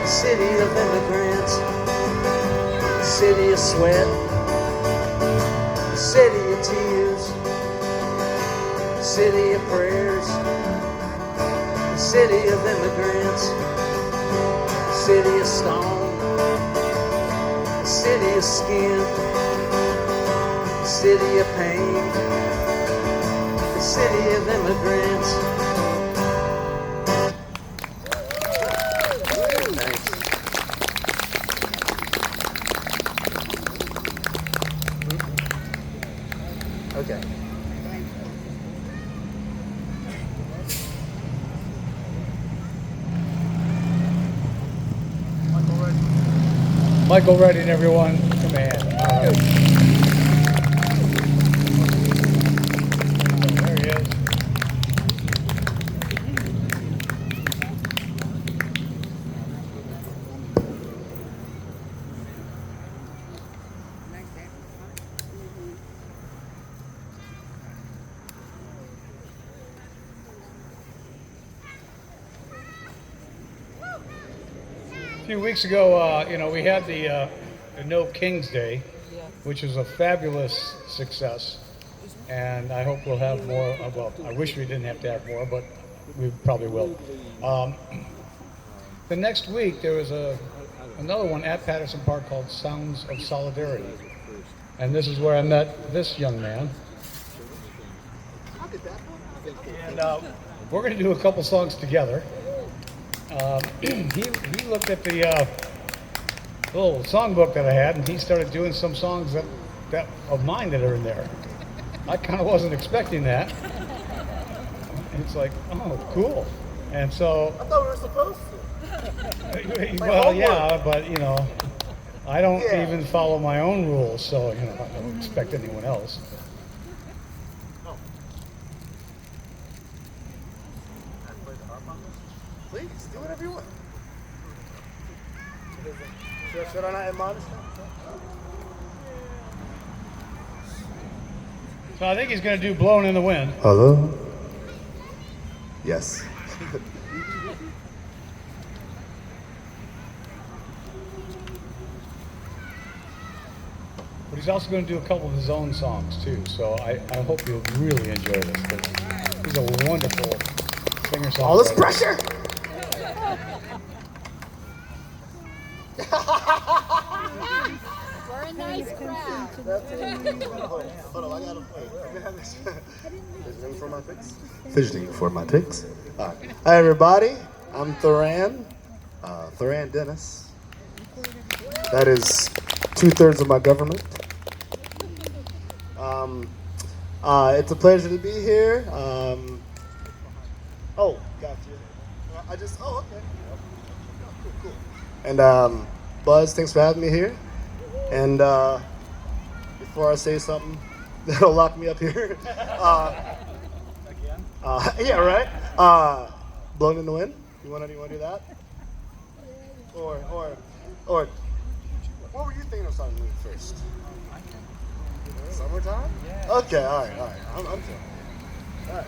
city of immigrants, city of sweat, city of tears, city of prayers, city of immigrants. City of stone, city of skin, city of pain, the city of immigrants. Thanks. Okay. Michael Redding, everyone. Command. All right. There he is. A few weeks ago, we had the No King's Day, which was a fabulous success, and I hope we'll have more. Well, I wish we didn't have to have more, but we probably will. The next week, there was another one at Patterson Park called Sounds of Solidarity, and this is where I met this young man. And we're going to do a couple songs together. He looked at the little songbook that I had, and he started doing some songs that of mine that are in there. I kind of wasn't expecting that. And it's like, oh, cool. And so I thought we were supposed to. well, yeah, but I don't even follow my own rules, so I don't expect anyone else. Please, do whatever you want. Should I not admonish them? So I think he's going to do Blowing in the Wind. Hello? Yes. But he's also going to do a couple of his own songs too, so I hope you'll really enjoy this. He's a wonderful singer-songwriter. All this pressure. We're a nice crowd. Hold on, I gotta play. Fidgeting for my picks. All right. Hi, everybody. I'm Thuran. Thuran Dennis. That is 2/3 of my government. It's a pleasure to be here. Oh, got you. Okay. Cool. And Buzz, thanks for having me here. And before I say something that'll lock me up here, yeah, right. Blown in the wind. You wanna do that? Or what were you thinking of starting with first? Summertime? Yeah. Okay, all right. I'm feeling it.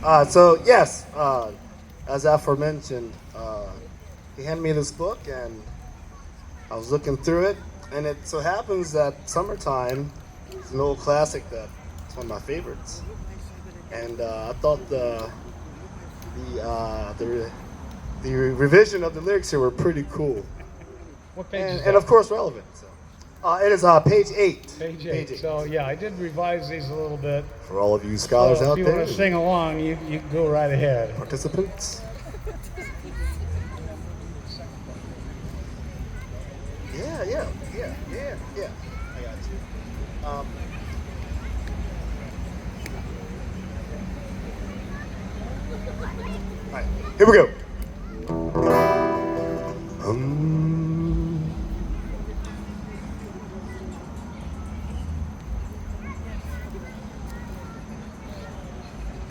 All right. So yes, as aforementioned, he handed me this book, and I was looking through it, and it so happens that Summertime is an old classic that's one of my favorites, and I thought the revision of the lyrics here were pretty cool, What page is and of course relevant. So. It is page 8. Page 8. So yeah, I did revise these a little bit. For all of you scholars So out if you there, want to sing along, you can go right ahead. participants. Yeah. I got you. All right, here we go.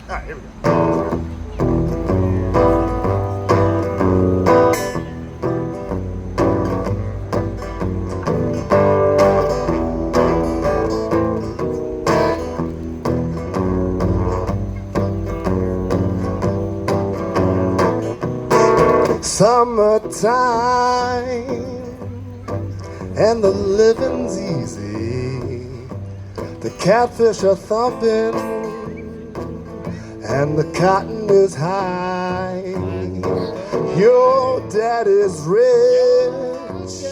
All right, here we go. Summertime, and the living's easy. The catfish are thumping, and the cotton is high. Your daddy's rich,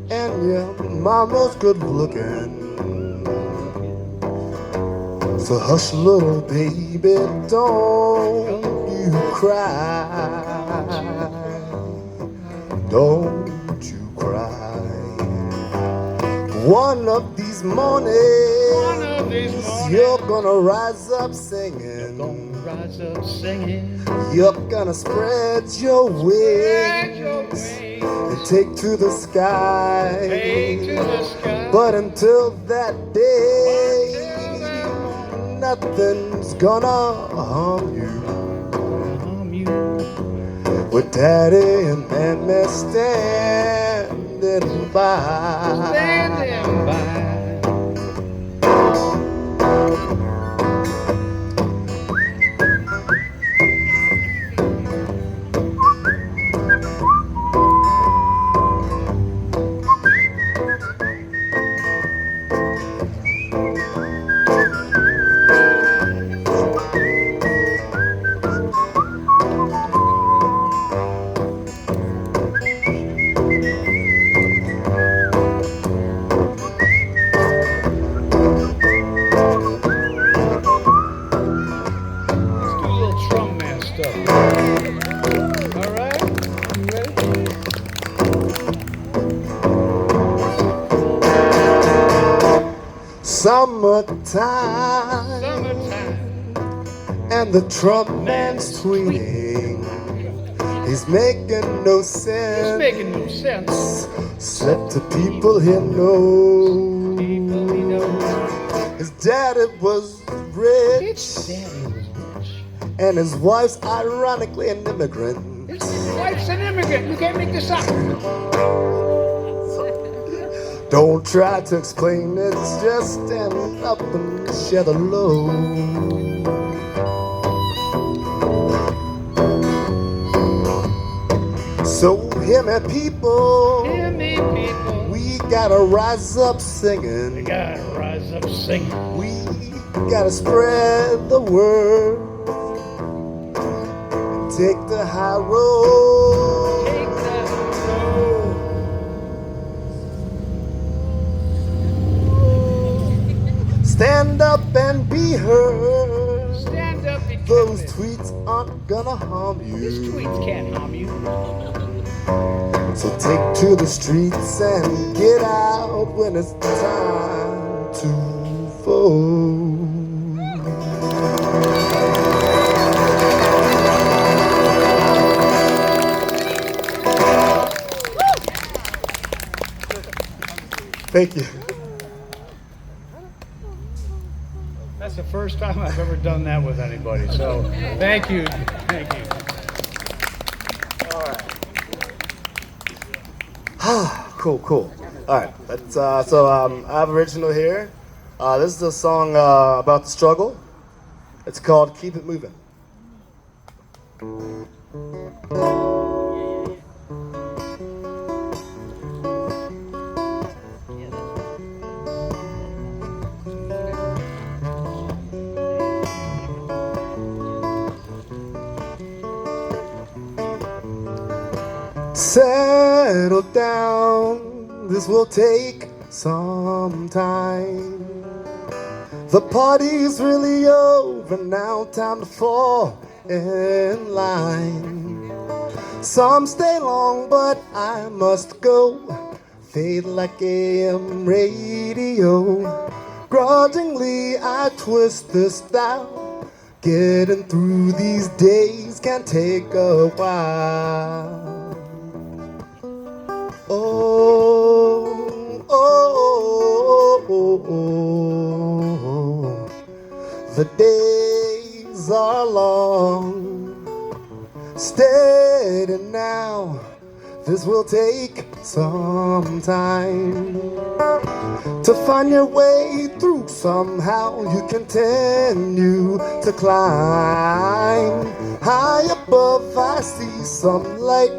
and your mama's good looking. So hush, little baby, don't you cry. Don't you cry. One of these mornings, you're gonna rise up singing. You're gonna spread your wings and take to the sky. But until that day, nothing's gonna harm you. With Daddy and Mammy standing by. Summertime, and the Trump man's tweeting. He's making no sense. Except to people he knows. His daddy was rich, and his wife's ironically an immigrant. His wife's an immigrant. You can't make this up. Don't try to explain it, just stand up and share the load. So hear me people, we gotta rise up singing. We gotta spread the word. take the high road. Take the Stand up and be heard. stand up and Those kill it. tweets aren't gonna harm These you. tweets can't harm you. So take to the streets and get out when it's time to vote. Thank you. That's the first time I've ever done that with anybody, so thank you, thank you. Cool. All right, so I have original here. This is a song about the struggle. It's called "Keep It Moving." Settle down, this will take some time. The party's really over now, time to fall in line. Some stay long, but I must go. Fade like AM radio. Grudgingly, I twist this dial. Getting through these days can take a while. Oh, the days are long. Steady now, this will take some time. To find your way through somehow, you continue to climb. High above, I see some light.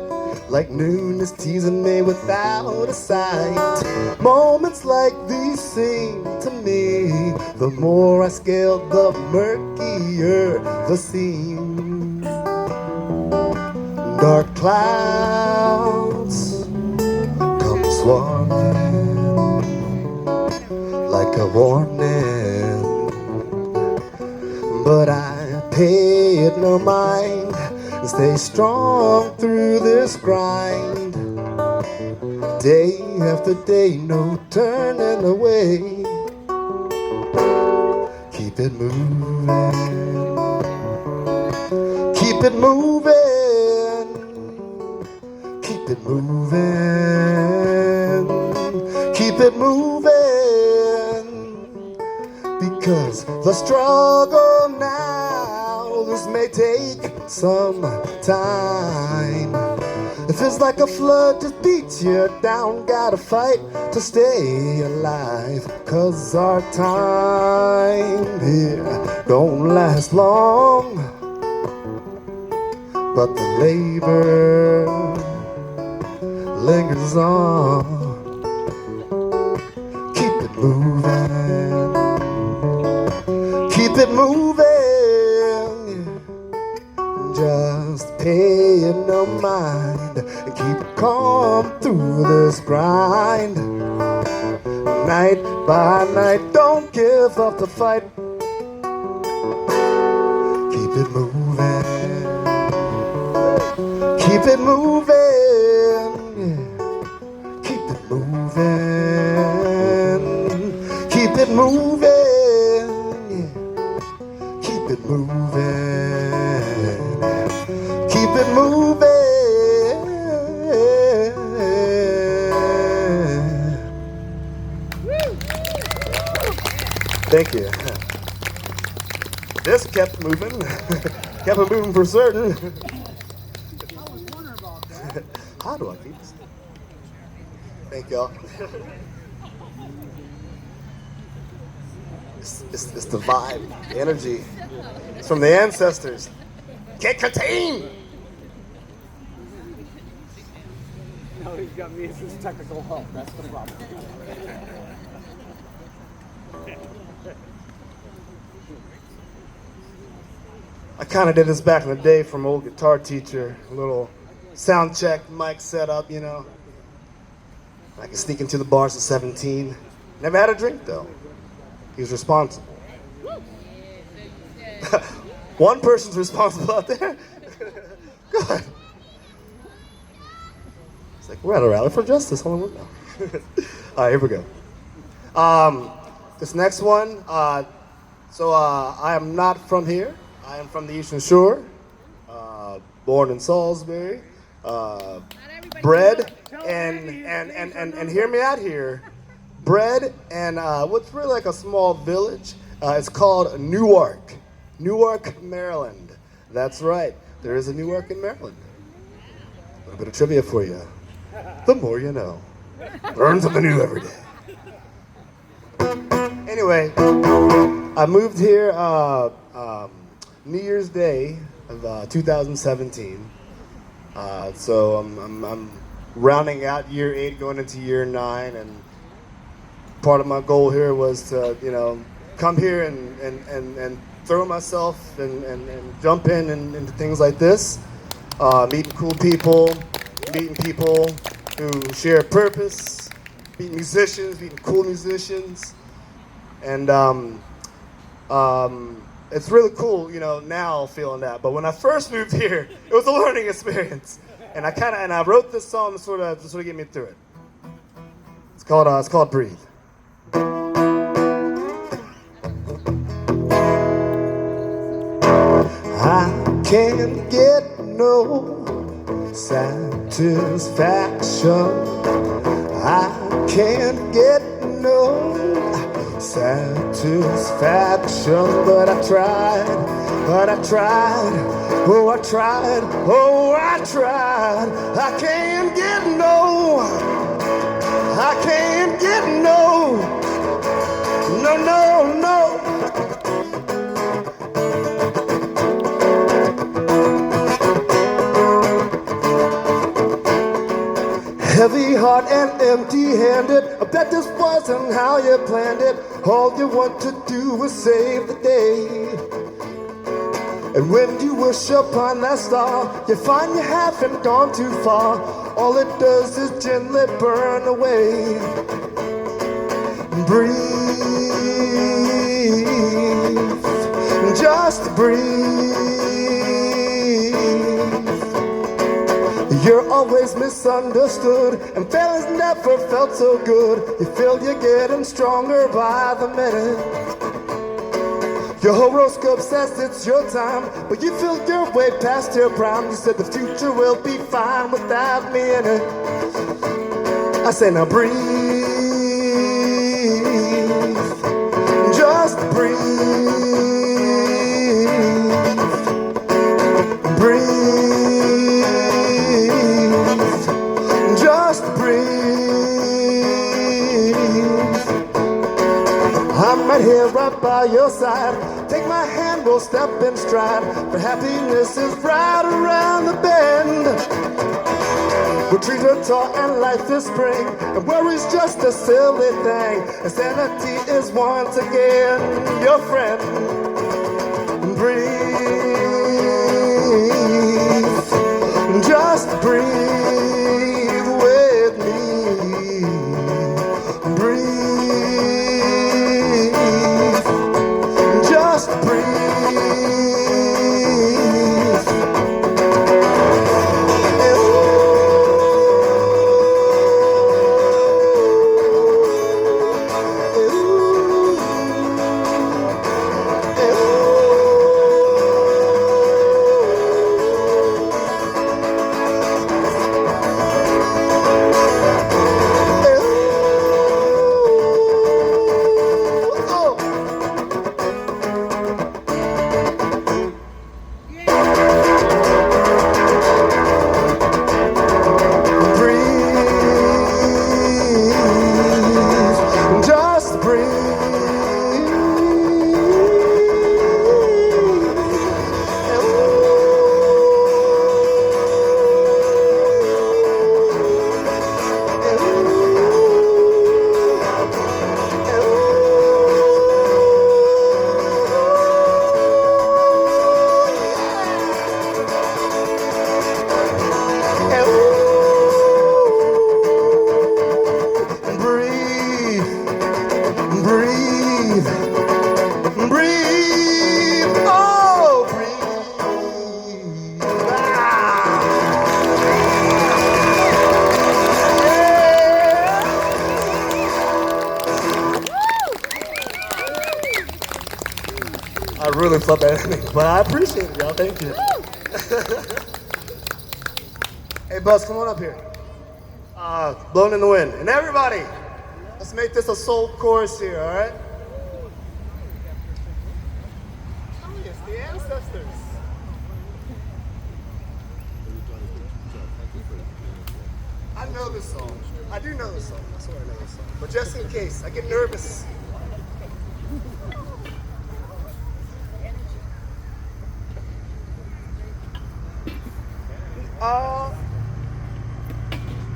Like noon is teasing me without a sight. Moments like these seem to me, the more I scale, the murkier the scene. Dark clouds come swarming like a warning, but I pay it no mind. Stay strong through this grind. Day after day, no turning away. Keep it moving. Keep it moving. Keep it moving. Keep it moving. Because the struggle now, this may take some time. It feels like a flood just beats you down. Gotta fight to stay alive, 'cause our time here don't last long. But the labor lingers on. Keep it moving. Keep it moving. Just pay it no mind and keep calm through this grind. Night by night, don't give up the fight. Keep it moving. Keep it moving. Keep it moving. Keep it moving. Keep it moving. Keep it moving. Thank you. This kept moving. Kept it moving for certain. I was wondering about that. How do I keep this? Thank y'all. It's the vibe, the energy. It's from the ancestors. Can't contain. No, he's got me as his technical help. That's the problem. I kind of did this back in the day from old guitar teacher, a little sound check, mic setup, you know. I could sneak into the bars at 17. Never had a drink though. He was responsible. One person's responsible out there. God. It's like, we're at a rally for justice. Hold on. No. All right, here we go. This next one, I am not from here. I am from the Eastern Shore, born in Salisbury, bred and hear me out here, bred in what's really like a small village. It's called Newark, Maryland. That's right, there is a Newark in Maryland. A little bit of trivia for you. The more you know. Learn something new every day. Anyway, I moved here New Year's Day of 2017. So I'm rounding out year 8, going into year 9, and part of my goal here was to, you know, come here and throw myself and jump into things like this, meeting cool people, meeting people who share a purpose, meeting musicians, meeting cool musicians, and it's really cool, you know, now feeling that. But when I first moved here, it was a learning experience, and I wrote this song to sort of get me through it. It's called Breathe. I can't get no satisfaction. I can't get no satisfaction, but I tried, oh I tried, I can't get no, no. Heavy heart and empty-handed, I bet this wasn't how you planned it. All you want to do is save the day. And when you wish upon that star, you find you haven't gone too far. All it does is gently burn away. Breathe, just breathe. You're always misunderstood, and feelings never felt so good. You feel you're getting stronger by the minute. Your horoscope says it's your time, but you feel you're way past your prime. You said the future will be fine without me in it. I say now breathe, just breathe, just breathe. I'm right here, right by your side. Take my hand, we'll step in stride. For happiness is right around the bend. Where trees are tall and life is spring, and worry's just a silly thing, and sanity is once again your friend. Breathe, just breathe with me. Breathe, just breathe. really felt that, but I appreciate it, y'all. Thank you. Hey, Buzz, come on up here. Blowing in the Wind. And everybody, let's make this a soul chorus here, all right? Oh, yes, the ancestors. I know this song. I do know this song. I swear I know this song. But just in case, I get nervous.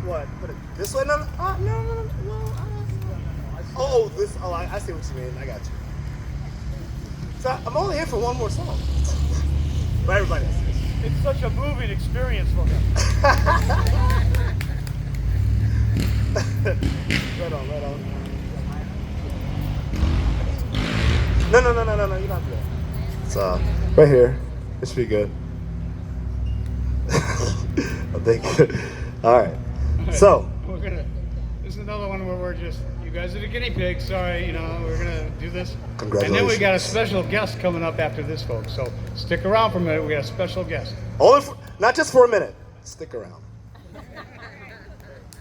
What? Put it this way? No. No. Well, oh, this. Oh, I see what you mean. I got you. So I'm only here for one more song. But everybody else. It's such a moving experience for him. Right on. No. You're not good. It's right here. It should be good. I think. All right. So. This is another one where we're just, you guys are the guinea pigs. Sorry, we're gonna do this. Congratulations. And then we got a special guest coming up after this, folks. So stick around for a minute. We got a special guest. Only for, not just for a minute. Stick around.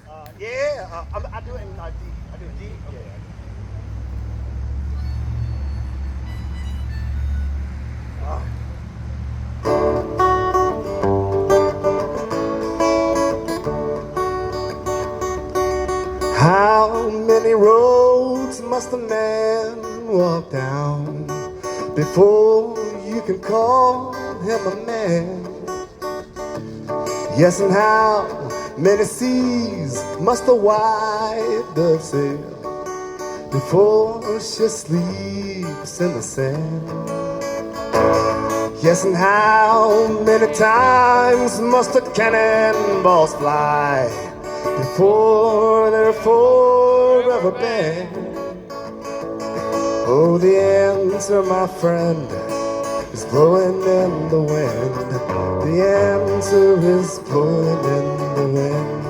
I do it in D. I do D. Yeah. How many roads must a man walk down before you can call him a man? Yes, and how many seas must a white dove sail before she sleeps in the sand? Yes, and how many times must the cannonballs fly before they're forever banned? Oh, the answer, my friend, is blowing in the wind. The answer is blowing in the wind.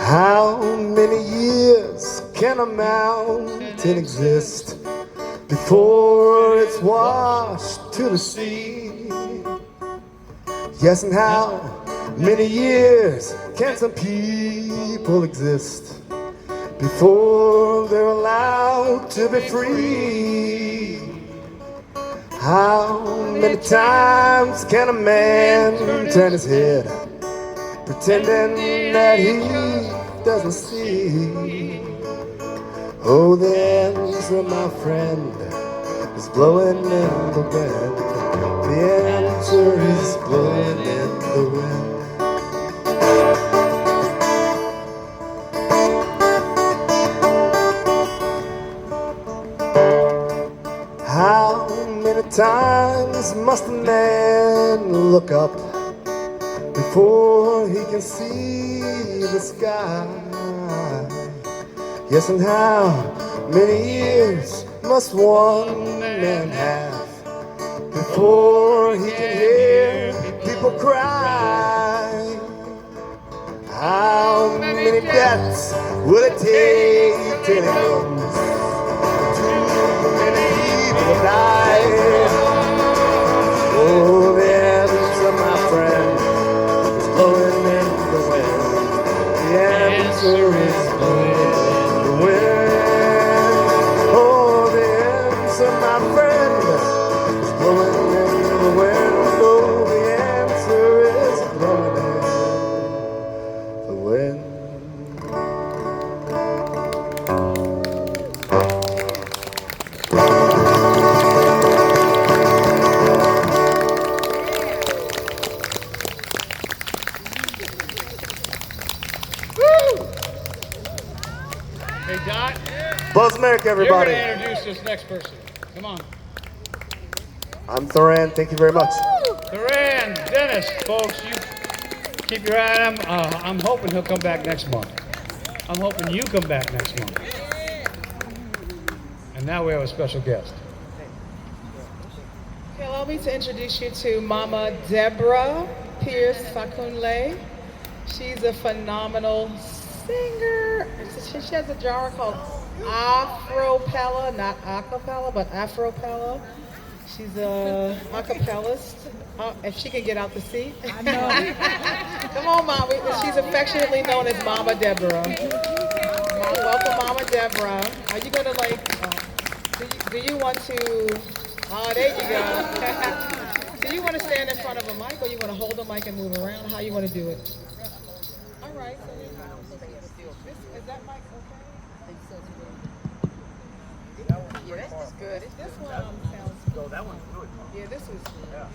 How many years can a mountain exist before it's washed to the sea? Yes, and how many years can some people exist before they're allowed to be free? How many times can a man turn his head pretending that he doesn't see? Oh, the answer, my friend, is blowing in the wind. The answer is blowing in the wind. How many times must a man look up before he can see the sky? Yes, and how many years must one man have before he can hear people cry? How many deaths will it take till it comes? Too many people die. Oh, the answer, my friend, is blowing in the wind. The answer is blowing in the wind. Oh, the answer, my friend, is blowing in the wind. Oh, the answer is blowing in the wind. Hey, Dot. Buzz Merrick, everybody. You're going to introduce this next person. Come on. I'm Thoran. Thank you very much. Duran, Dennis, folks, you keep your eye on him. I'm hoping he'll come back next month. I'm hoping you come back next month. And now we have a special guest. Okay, allow me to introduce you to Mama Deborah Pierce Fakunle. She's a phenomenal singer. She has a genre called Afropella, not acapella, but Afropella. She's a acapellist. If she can get out the seat. I know. Come on, Mom. She's affectionately known as Mama Deborah. Welcome, Mama Deborah. Are you gonna do you want to? Oh, there you go. Do you want to stand in front of a mic, or you want to hold the mic and move around? How you want to do it? All right. Is that mic okay? Yeah, that's good. This one sounds good. So that one's good. Yeah, this was good. Yeah.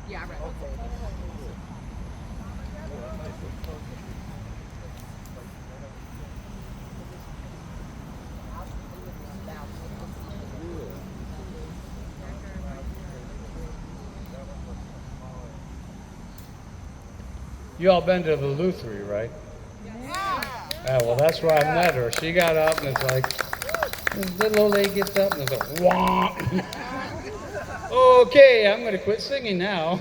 Yeah, I read. You all been to the Luthery, right? Yeah, well, that's where I met her. She got up and it's like, this little old lady gets up and it's like, wah. Okay, I'm going to quit singing now.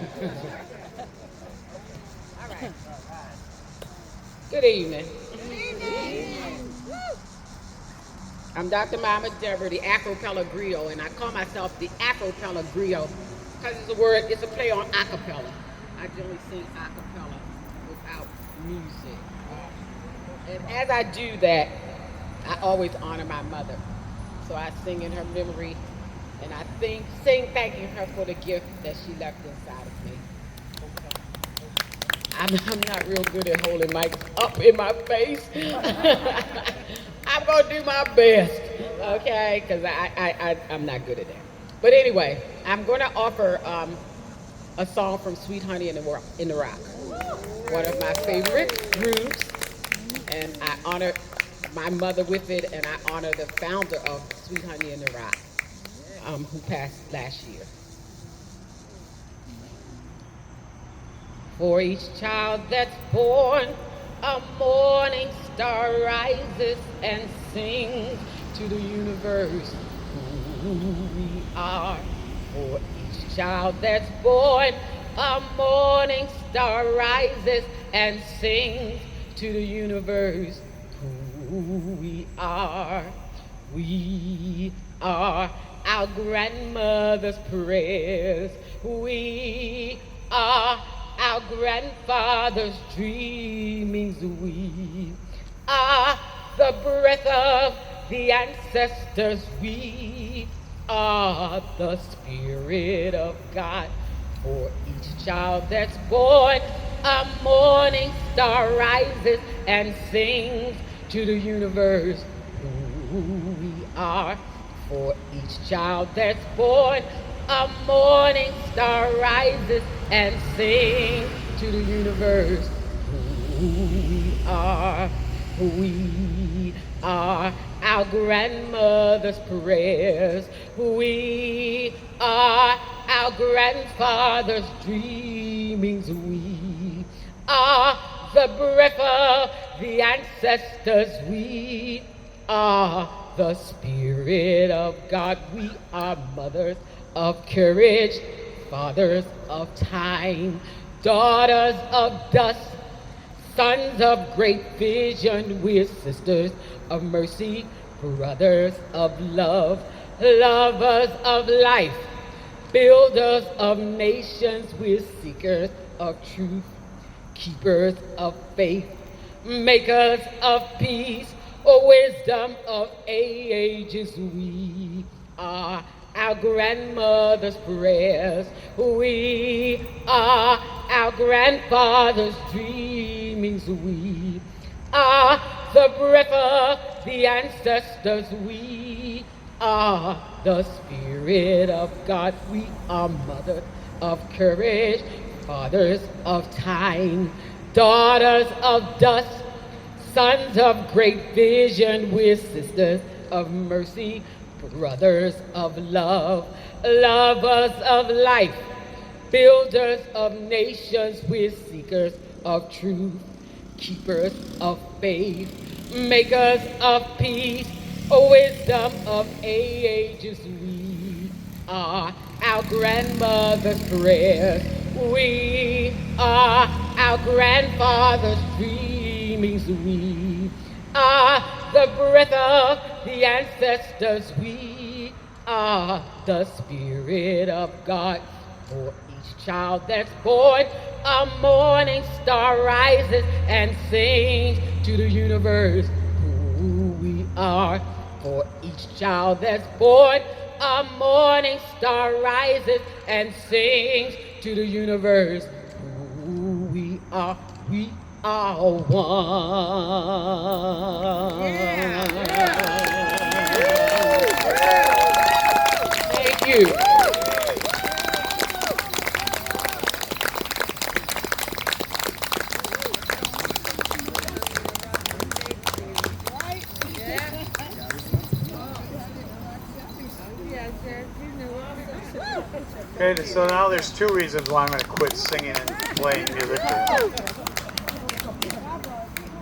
Good evening. I'm Dr. Mama Deborah, the Afropella Griot, and I call myself the Afropella Griot because it's a play on acapella. I generally sing acapella without music. And as I do that, I always honor my mother. So I sing in her memory, and I sing thanking her for the gift that she left inside of me. I'm not real good at holding mics up in my face. I'm gonna do my best, okay? Because I'm not good at that. But anyway, I'm gonna offer a song from Sweet Honey in the Rock, one of my favorite groups, and I honor my mother with it, and I honor the founder of Sweet Honey in the Rock, who passed last year. For each child that's born, a morning star rises and sings to the universe who we are. For each child that's born, a morning star rises and sings to the universe who we are. We are our grandmother's prayers. We are our grandfather's dreamings. We are the breath of the ancestors. We are the Spirit of God. For each child that's born, a morning star rises and sings to the universe who we are. For each child that's born, a morning star rises and sings to the universe who we are. We are our grandmother's prayers. We are our grandfather's dreamings. We are the breath of the ancestors. We are the Spirit of God. We are mothers of courage, fathers of time, daughters of dust, sons of great vision. We're sisters of mercy, brothers of love, lovers of life, builders of nations. We're seekers of truth, keepers of faith, makers of peace, wisdom of ages. We are our grandmother's prayers. We are our grandfather's dreamings. We are the breath of the ancestors. We are the Spirit of God. We are mothers of courage, fathers of time, daughters of dust, sons of great vision. We're sisters of mercy, brothers of love, lovers of life, builders of nations. We're seekers of truth, keepers of faith, makers of peace, wisdom of ages. We are our grandmother's prayers. We are our grandfather's dreamings. We are the breath of the ancestors. We are the Spirit of God. For each child that's born, a morning star rises and sings to the universe who we are. For each child that's born, a morning star rises and sings to the universe who we are. We are one. Thank you. Okay, so now there's two reasons why I'm going to quit singing and playing music.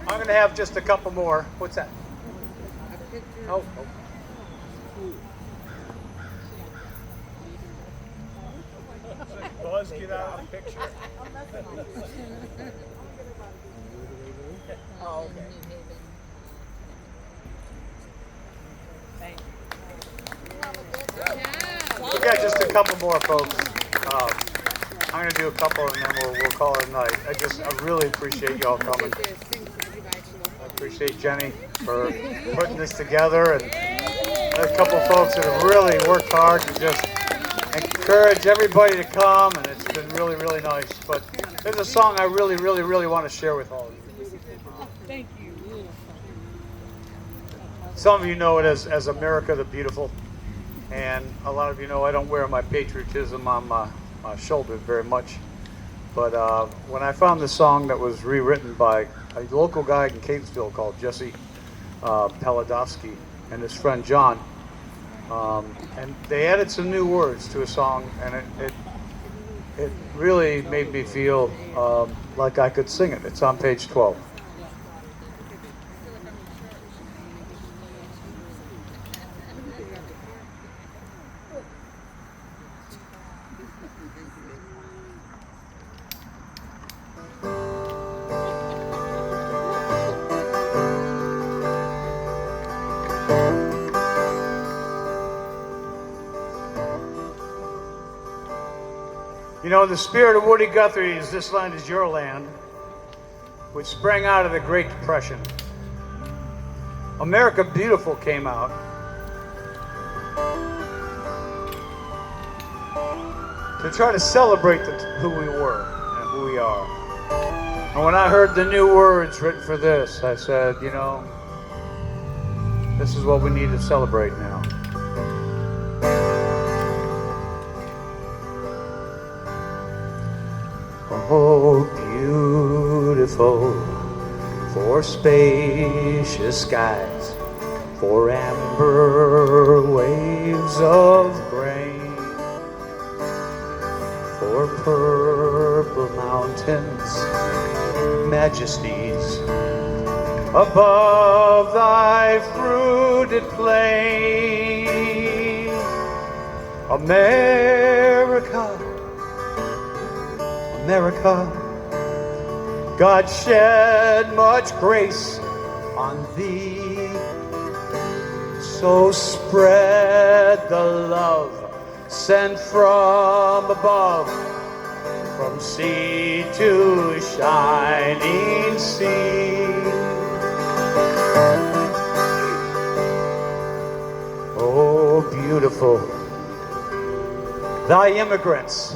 I'm going to have just a couple more. What's that? Oh. Buzz, get out of the picture. Oh, okay. We got just a couple more, folks. I'm going to do a couple and then we'll call it a night. I really appreciate y'all coming. I appreciate Jenny for putting this together, and there's a couple folks that have really worked hard to just encourage everybody to come, and it's been really, really nice. But there's a song I really, really, really want to share with all of you. Thank you. Some of you know it as America the Beautiful, and a lot of you know I don't wear my patriotism on my shoulder very much. But when I found this song that was rewritten by a local guy in Catonsville called Jesse Paladowski and his friend John, and they added some new words to a song, and it really made me feel like I could sing it. It's on page 12. You know, the spirit of Woody Guthrie is "This Land Is Your Land," which sprang out of the Great Depression. America Beautiful came out. To try to celebrate who we were and who we are. And when I heard the new words written for this, I said, you know, this is what we need to celebrate now. Oh, beautiful, for spacious skies, for amber waves of grain, for purple mountains, majesties, above thy fruited plain. America, America, God shed much grace on thee. So spread the love sent from above, from sea to shining sea. Oh, beautiful, thy immigrants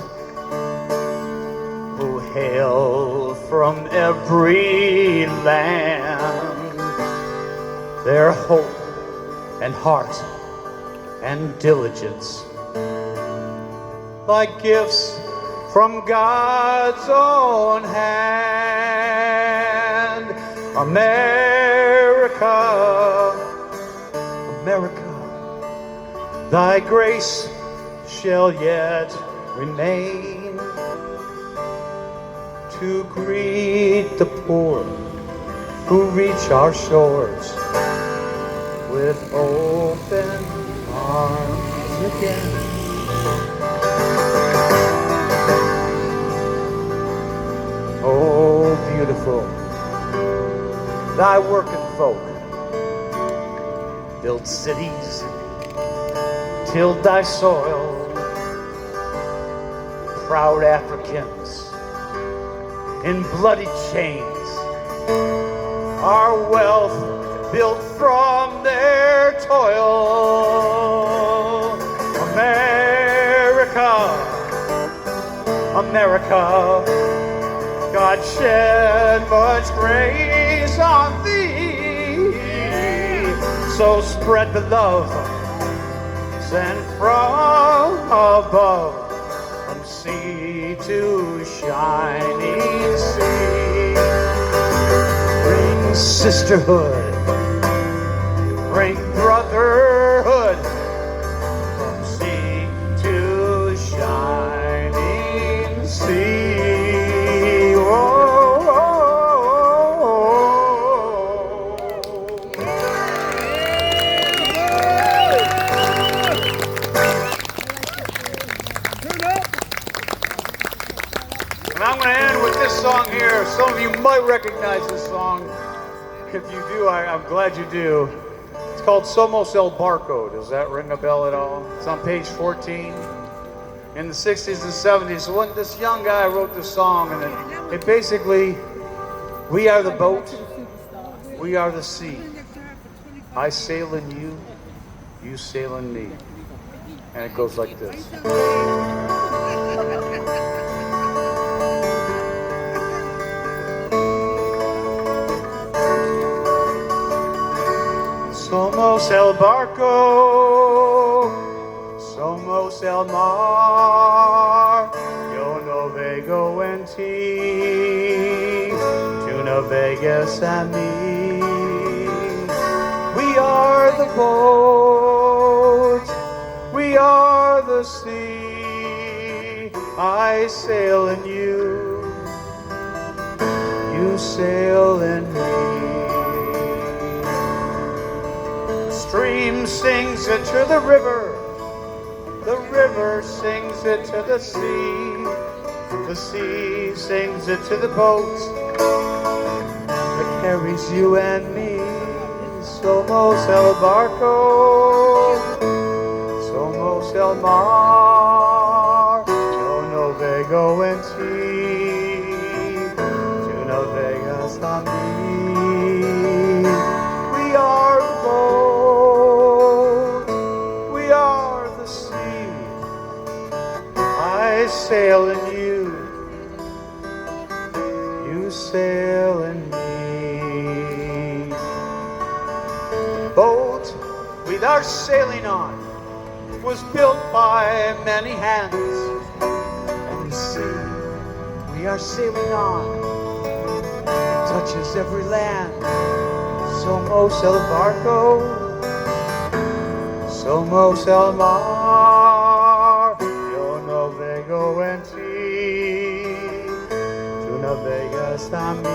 who hail from every land, their hope and heart and diligence, like gifts from God's own hand. America, America, thy grace shall yet remain to greet the poor who reach our shores with open arms again. Oh, beautiful, thy working folk built cities, tilled thy soil, proud Africans in bloody chains, our wealth built from their toil. America, America, God shed much grace on thee, so spread the love sent from above, from sea to shining sea. Bring sisterhood, bring brotherhood, from sea to shining sea. Oh, oh, oh, And I'm going to end with this song here. Some of you might recognize this song. If you do, I'm glad you do. It's called Somos El Barco. Does that ring a bell at all? It's on page 14. In the 60s and 70s, so when this young guy wrote this song, and it basically, we are the boat, we are the sea. I sail in you, you sail in me. And it goes like this. Somos el barco, somos el mar. Yo navego en ti, tú navegas en mí. We are the boat, we are the sea. I sail in you, you sail in me. Stream sings it to the river sings it to the sea sings it to the boat that carries you and me. Somos el barco, somos el mar. Yo navego en ti, tú navegas a mí. We are the boat, we are the sea. I sail in you, you sail in me. Boat with our sailing on was built by many hands, and the sea we are sailing on touches every land. Somos el barco, somos el mar. Yo navego en ti, tú navegas a mí.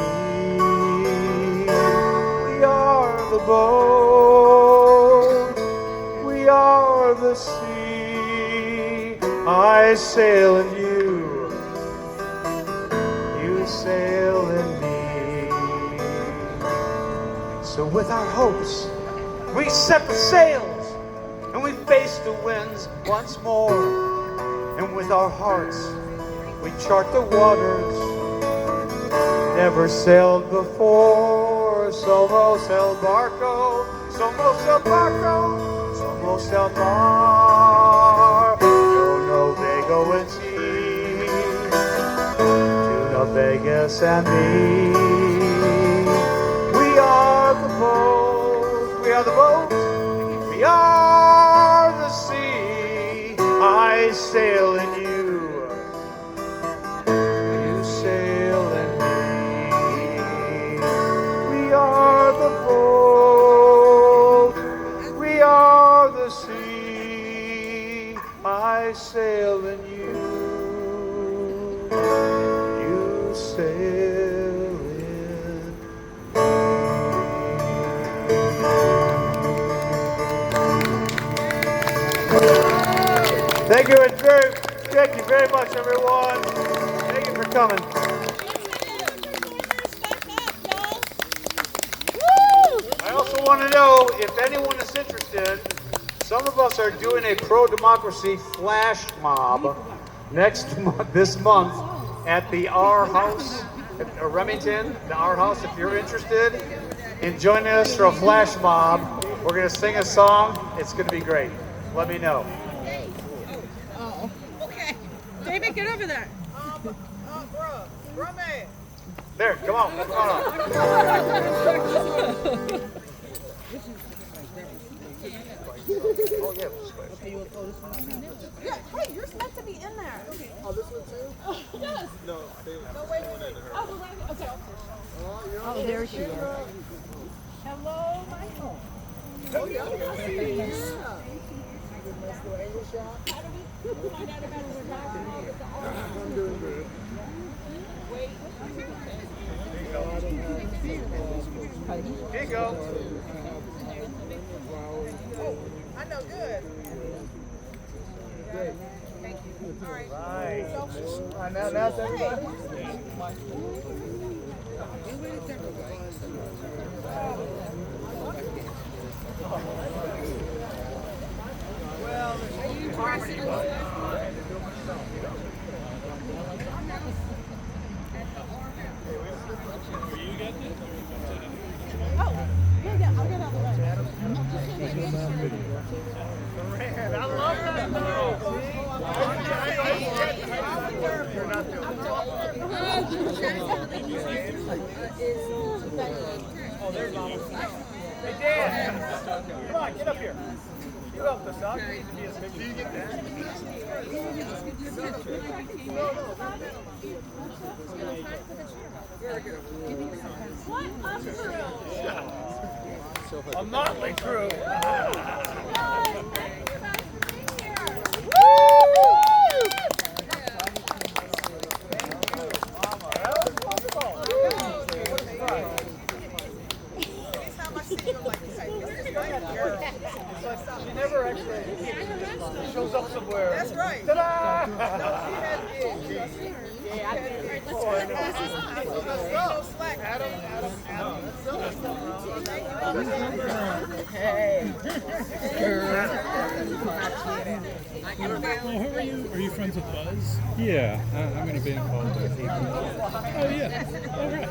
We are the boat, we are the sea. I sail in you, you sail in me. So with our hopes, we set the sails and we face the winds once more. And with our hearts, we chart the waters never sailed before. Somos el barco, somos el barco, somos el mar. Yo navego en ti, tú navegas en mí. We are the boat, we are the boat, we are the sea. I sail in you, you sail in me. We are the boat, we are the sea. I sail in you, you sail in me. very much, everyone. Thank you for coming. I also want to know if anyone is interested. Some of us are doing a pro-democracy flash mob this month at the R House at Remington, the R House. If you're interested in joining us for a flash mob, we're going to sing a song. It's going to be great. Let me know. Oh, okay. David, get over there. Bro, man. There, come on. Come on. Oh, yeah. Yeah, hey, you're supposed to be in there. Okay. Oh, this one too? Yes. No, wait. Okay. Oh, there she is. Hello, Michael. Oh, yeah. Yeah. Nice little angle shot. How do we find out about it? I'm doing good. Wait. Here you go. Oh, I know, good. Great. Thank you. All right. Right. Now it's everybody? Hey, Dan. Come on, get up here. You help us out. Do you get that? What a crew! A motley crew. She never actually shows up somewhere. That's right. Ta-da! No, she had gigs. Yeah, I did. Let's go. Adam. Hey. Well, who are you? Are you friends with Buzz? Yeah, I'm in a band called Oh, yeah. All right.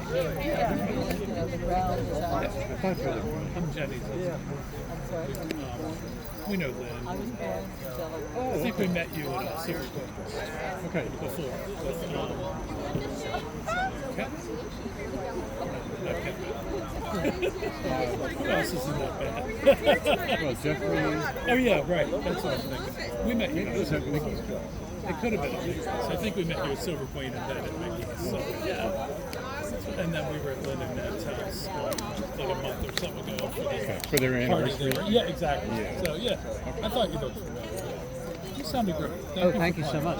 I'm Jenny's. We know Lynn. I think we met you at Secret Breakfast. Okay. Before. Okay. Who else is in that band? Well, Jeffrey. Oh yeah, right. That's what I was thinking. We met you. It could have been at Mickey's. I think we met you at Silver Queen and then at Mickey's. So, yeah. And then we were at Lynn and Ned's house like a month or something ago for their anniversary. Yeah, exactly. Yeah. So yeah, I thought you looked familiar. You sounded great. Thank you so much.